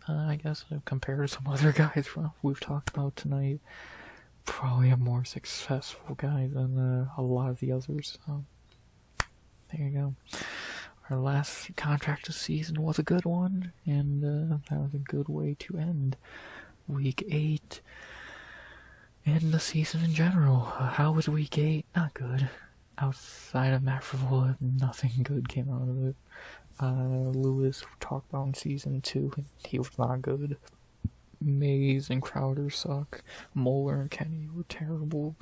I guess compared to some other guys we've talked about tonight, probably a more successful guy than a lot of the others. So there you go. Our last contract of the season was a good one, and that was a good way to end week 8 and the season in general. How was week 8? Not good. Outside of Matt Frivola, nothing good came out of it. Lewis, we talked about in season 2, he was not good. Mays and Crowder suck. Moeller and Kenny were terrible.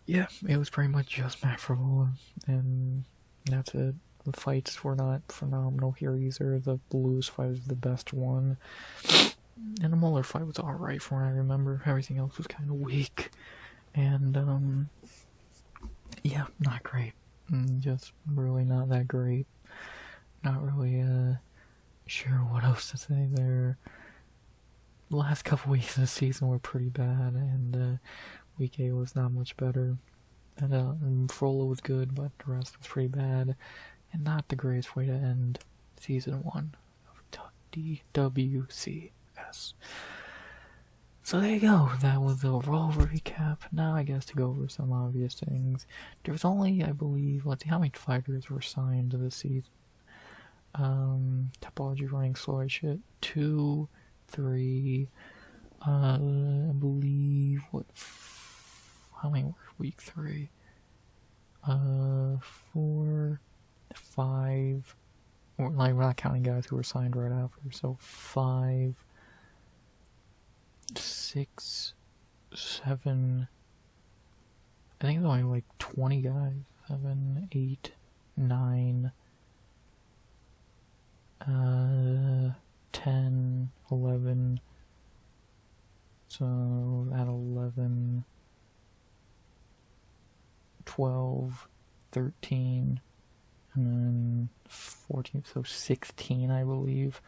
Yeah, it was pretty much just Matt Frivola, and that's it. The fights were not phenomenal here either. The Lewis fight was the best one, and the Moeller fight was alright from what I remember. Everything else was kind of weak, and yeah, not great. Just really not that great. Not really sure what else to say there. The last couple weeks of the season were pretty bad, and week 8 was not much better. And Frola was good, but the rest was pretty bad, and not the greatest way to end season 1 of DWCS. So there you go, that was the Raw recap. Now I guess to go over some obvious things. There was only, I believe, let's see how many fighters were signed this season. Topology running slow as shit. 2, 3, I believe, how many were week 3? 4, 5, or like we're not counting guys who were signed right after, so 5, 6, 7, I think it's only like 20 guys. 7, 8, 9, 10, 11, so at 11, 12, 13, and then 14, so 16, I believe.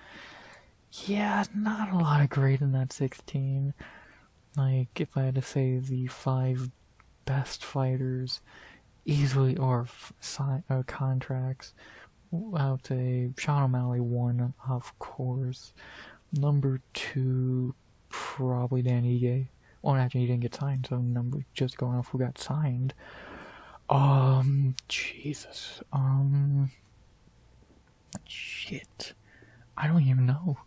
Yeah, not a lot of great in that 16. Like, if I had to say the 5 best fighters easily, or contracts, I would say Sean O'Malley 1, of course. Number 2, probably Dan Ige. Well, actually, he didn't get signed, so just going off who got signed. Jesus. Shit. I don't even know.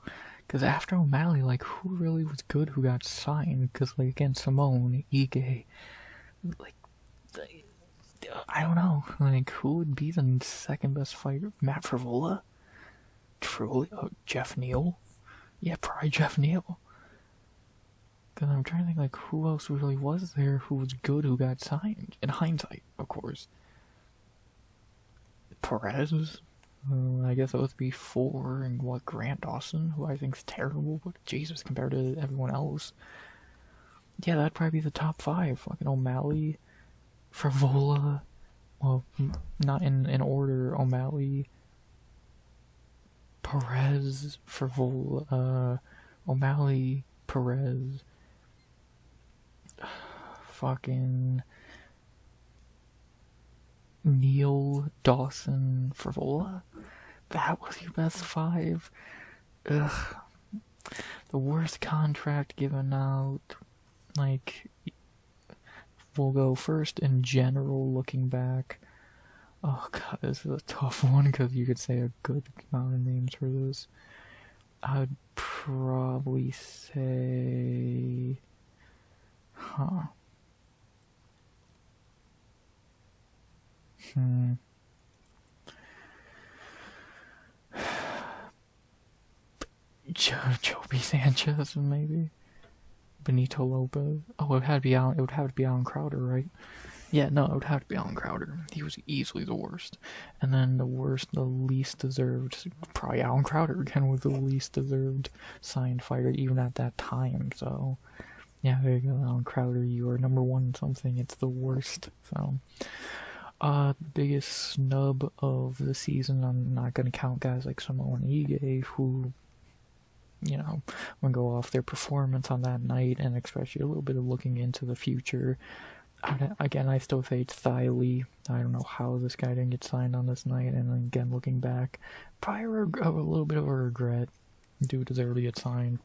Because after O'Malley, like, who really was good who got signed? Because, like, again, Simone, Ige, like, I don't know. Like, who would be the second best fighter? Matt Frivola? Truly? Oh, Jeff Neal? Yeah, probably Jeff Neal. Because I'm trying to think, like, who else really was there who was good who got signed? In hindsight, of course. Perez? I guess that would be 4, and what, Grant Dawson, who I think's terrible, but Jesus, compared to everyone else. Yeah, that'd probably be the top 5. Fucking O'Malley, Frivola, well, not in order, O'Malley, Perez, Frivola, O'Malley, Perez, fucking Neil, Dawson, Frivola. That was your best 5. Ugh. The worst contract given out. Like, we'll go first in general, looking back. Oh god, this is a tough one because you could say a good amount of names for this. I'd probably say... Joby Sanchez, maybe? Benito Lopez. Oh, it would have to be Alan Crowder, right? Yeah, no, it would have to be Alan Crowder. He was easily the worst. And then the least deserved, probably Alan Crowder again was the least deserved signed fighter even at that time. So, yeah, there you go, Alan Crowder. You are number 1 in something. It's the worst. So, the biggest snub of the season, I'm not going to count guys like Samoa and Ige, who, you know, when go off their performance on that night, and especially a little bit of looking into the future. Again, I still say it's Thiley. I don't know how this guy didn't get signed on this night, and again, looking back, probably a little bit of a regret. Dude deserved to get signed.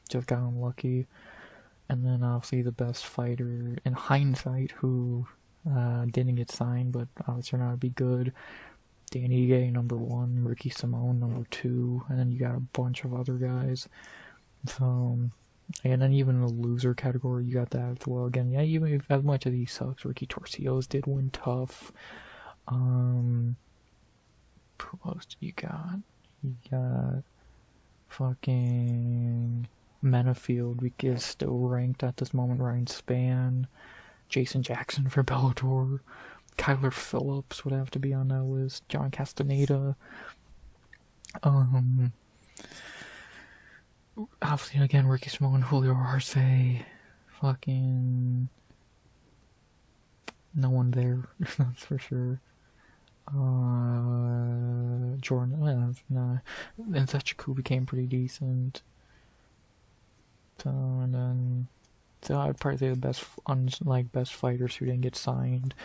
Just got unlucky. And then obviously the best fighter in hindsight who didn't get signed, but obviously turned out to be good. Danny Ige, number 1, Ricky Simone, number 2, and then you got a bunch of other guys. So, and then even in the loser category, you got that as well. Again, yeah, even if, as much as he sucks, Ricky Torcios did win tough. Who else do you got? You got fucking Menafield, is still ranked at this moment. Ryan Spann, Jason Jackson for Bellator. Kyler Phillips would have to be on that list. John Castaneda. Obviously, again, Ricky Simone, Julio Arce. Fucking... no one there, that's for sure. Jordan, and Sechiku became pretty decent. So, and then... So I'd probably say the best fighters who didn't get signed,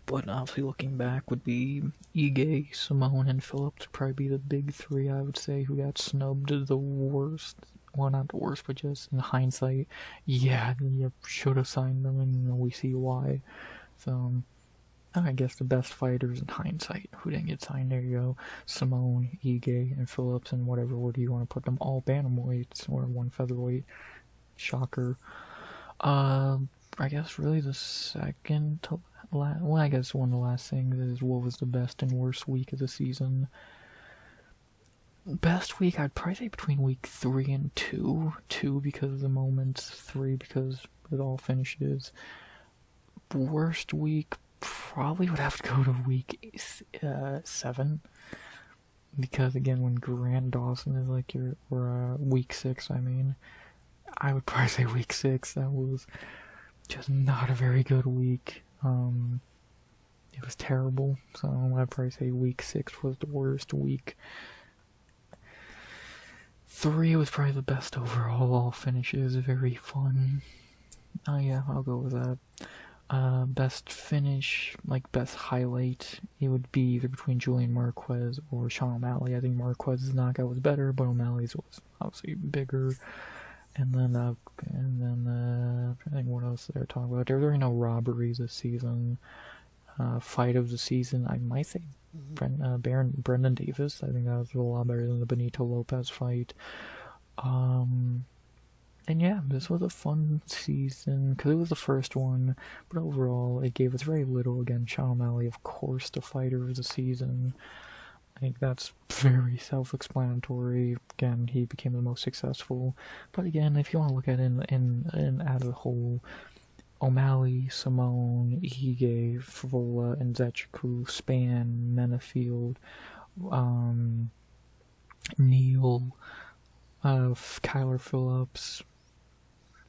but obviously looking back would be Ige, Simone, and Phillips would probably be the big 3, I would say, who got snubbed the worst. Well, not the worst, but just in hindsight, yeah, you should have signed them, and we see why. So I guess the best fighters in hindsight who didn't get signed, there you go. Simone, Ige, and Phillips, and whatever order you want to put them, all bantamweights or 1 featherweight. Shocker. I guess really the second to last, well, I guess one of the last things is what was the best and worst week of the season. Best week, I'd probably say between week 3 and 2. 2 because of the moments, 3 because it all finishes. Worst week, probably would have to go to week 7. Because again, when Grant Dawson is like or week 6, I mean, I would probably say week 6. That was just not a very good week. It was terrible. So I'd probably say week 6 was the worst week. 3 was probably the best overall. All finishes, very fun. Oh yeah, I'll go with that. Best finish, like best highlight, it would be either between Julian Marquez or Sean O'Malley. I think Marquez's knockout was better, but O'Malley's was obviously bigger. And then I think what else they're talking about. There were no robberies this season. Fight of the season, I might say Brendan Davis. I think that was a lot better than the Benito Lopez fight. And yeah, this was a fun season because it was the first one, but overall it gave us very little. Again, Sean O'Malley, of course, the fighter of the season. I think that's very self-explanatory. Again, he became the most successful. But again, if you want to look at it in as a whole, O'Malley, Simone, Ige, Frivola, and Zechiku, Spann, Menafield, Neil, Kyler Phillips.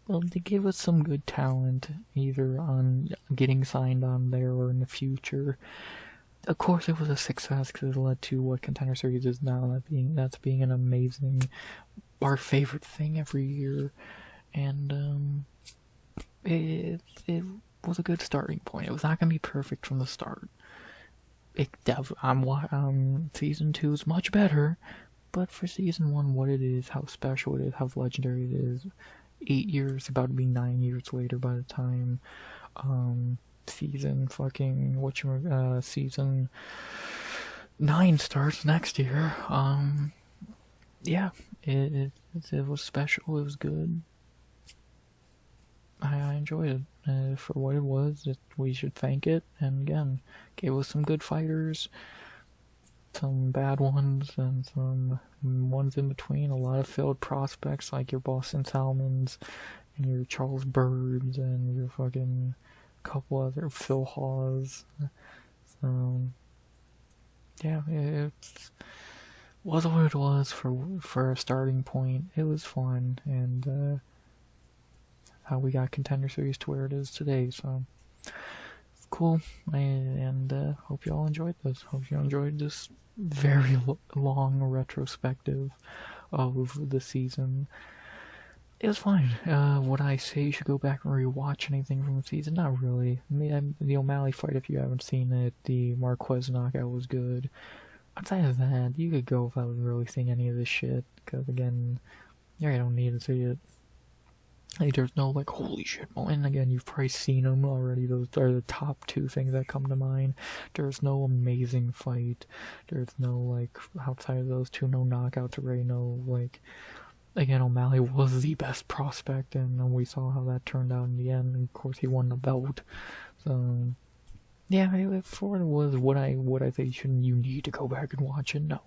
Well, they gave us some good talent, either on getting signed on there or in the future. Of course, it was a success because it led to what Contender Series is now, that's being an amazing, our favorite thing every year. And it was a good starting point. It was not gonna be perfect from the start. Season 2 is much better, but for season 1, what it is, how special it is, how legendary it is, 8 years, about to be 9 years later by the time, season 9 starts next year. Yeah, it was special, it was good. I enjoyed it. For what it was, we should thank it, and again, gave us some good fighters, some bad ones, and some ones in between, a lot of failed prospects like your Boston Salmons, and your Charles Birds, and your fucking couple other Phil Hawes. So, yeah, it was what it was for a starting point. It was fun, and how we got Contender Series to where it is today, so cool. And hope you all enjoyed this. Hope you enjoyed this very long retrospective of the season. It was fine. Would I say you should go back and rewatch anything from the season? Not really. I mean, the O'Malley fight, if you haven't seen it, the Marquez knockout was good. Outside of that, you could go without really seeing any of this shit, because again, I don't need to see it. Like, there's no, like, holy shit moment. And again, you've probably seen them already. Those are the top 2 things that come to mind. There's no amazing fight. There's no, like, outside of those 2, no knockouts already. No, like, again, O'Malley was the best prospect, and we saw how that turned out in the end. And of course, he won the belt. So, yeah, for it was what I say you need to go back and watch it. No,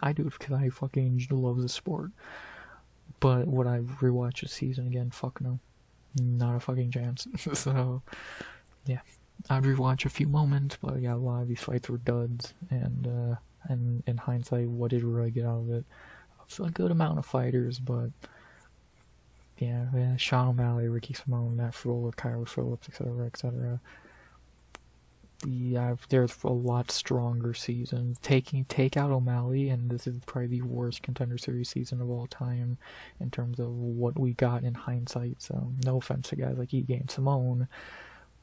I do it because I fucking love the sport. But would I rewatch the season again? Fuck no. Not a fucking chance. So, yeah. I'd rewatch a few moments, but yeah, a lot of these fights were duds, and in hindsight, what did we really get out of it? A good amount of fighters, but yeah, Sean O'Malley, Ricky Simone, Matt Froehlich, Kyra Phillips, etc., etc. Yeah, there's a lot stronger seasons. Take out O'Malley, and this is probably the worst Contender Series season of all time in terms of what we got in hindsight. So no offense to guys like Ige and Simone,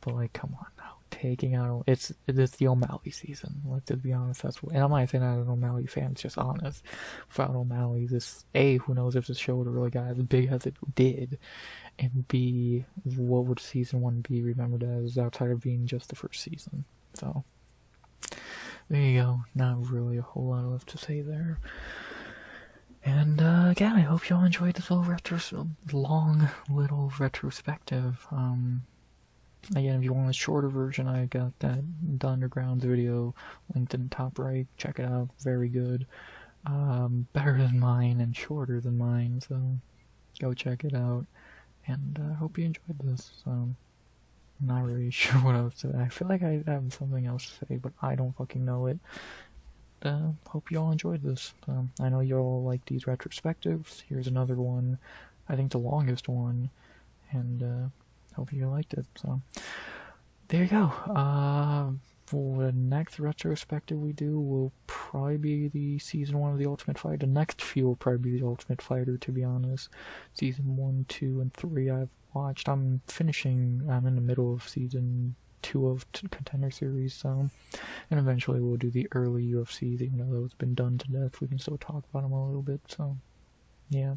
but like, come on now, taking out it's the O'Malley season. Let's be honest. That's what, and I'm not saying I'm an O'Malley fan. It's just honest. Without O'Malley, who knows if this show would have really got as big as it did. And B, what would season 1 be remembered as outside of being just the first season? So, there you go. Not really a whole lot left to say there. And again, I hope y'all enjoyed this little long little retrospective. Again, if you want a shorter version, I got that The Underground video linked in the top right. Check it out. Very good. Better than mine and shorter than mine, so go check it out. And I hope you enjoyed this. So, I'm not really sure what else to say. I feel like I have something else to say, but I don't fucking know it. Hope you all enjoyed this. I know you all like these retrospectives. Here's another one. I think the longest one. And hope you liked it. So, there you go. For the next retrospective we do will probably be the season 1 of The Ultimate Fighter. The next few will probably be The Ultimate Fighter, to be honest. Season 1, 2, and 3 I've watched. I'm in the middle of season 2 of Contender Series, so. And eventually we'll do the early UFCs, even though those have been done to death. We can still talk about them a little bit, so. Yeah.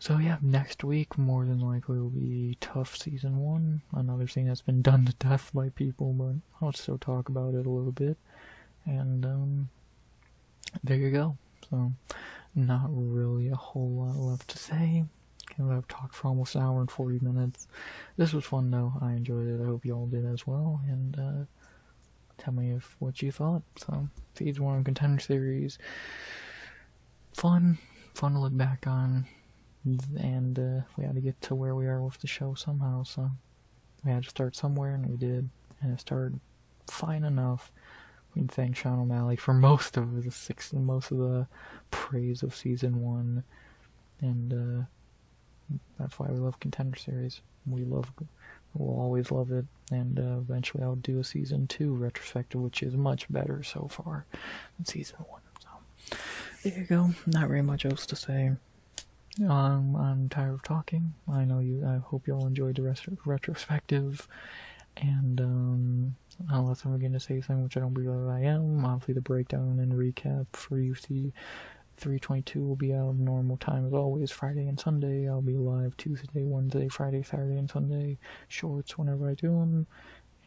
So yeah, next week more than likely will be Tough Season 1, another thing that's been done to death by people, but I'll still talk about it a little bit, and there you go. So, not really a whole lot left to say. I've talked for almost an hour and 40 minutes. This was fun though, I enjoyed it, I hope you all did as well, and tell me what you thought. So, Season 1 Contender Series, fun to look back on. And we had to get to where we are with the show somehow, so we had to start somewhere, and we did, and it started fine enough. We can thank Sean O'Malley for most of the praise of season 1, and that's why we love Contender Series. We'll always love it, and eventually I'll do a season 2 retrospective, which is much better so far than season 1. So there you go. Not very much else to say. I'm tired of talking. I hope you all enjoyed the rest of retrospective. And, unless I'm going to say something which I don't believe I am, obviously the breakdown and recap for UC 322 will be out normal time as always, Friday and Sunday. I'll be live Tuesday, Wednesday, Friday, Saturday, and Sunday. Shorts whenever I do them.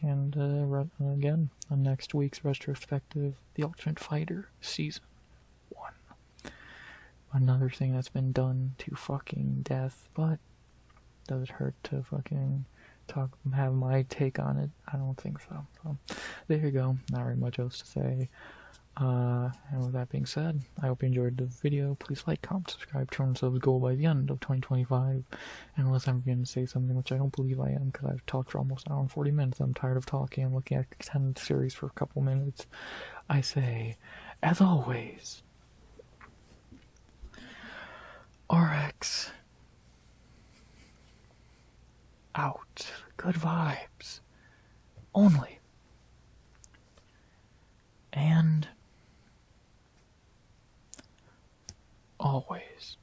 And again, on next week's retrospective, The Ultimate Fighter Season 1. Another thing that's been done to fucking death, but does it hurt to fucking have my take on it? I don't think so. So there you go. Not very much else to say. And with that being said, I hope you enjoyed the video. Please like, comment, subscribe, turn subs goal by the end of 2025. And unless I'm going to say something which I don't believe I am, because I've talked for almost an hour and 40 minutes, I'm tired of talking and looking at extended series for a couple minutes. I say, as always, RX out. Good vibes. Only. And always.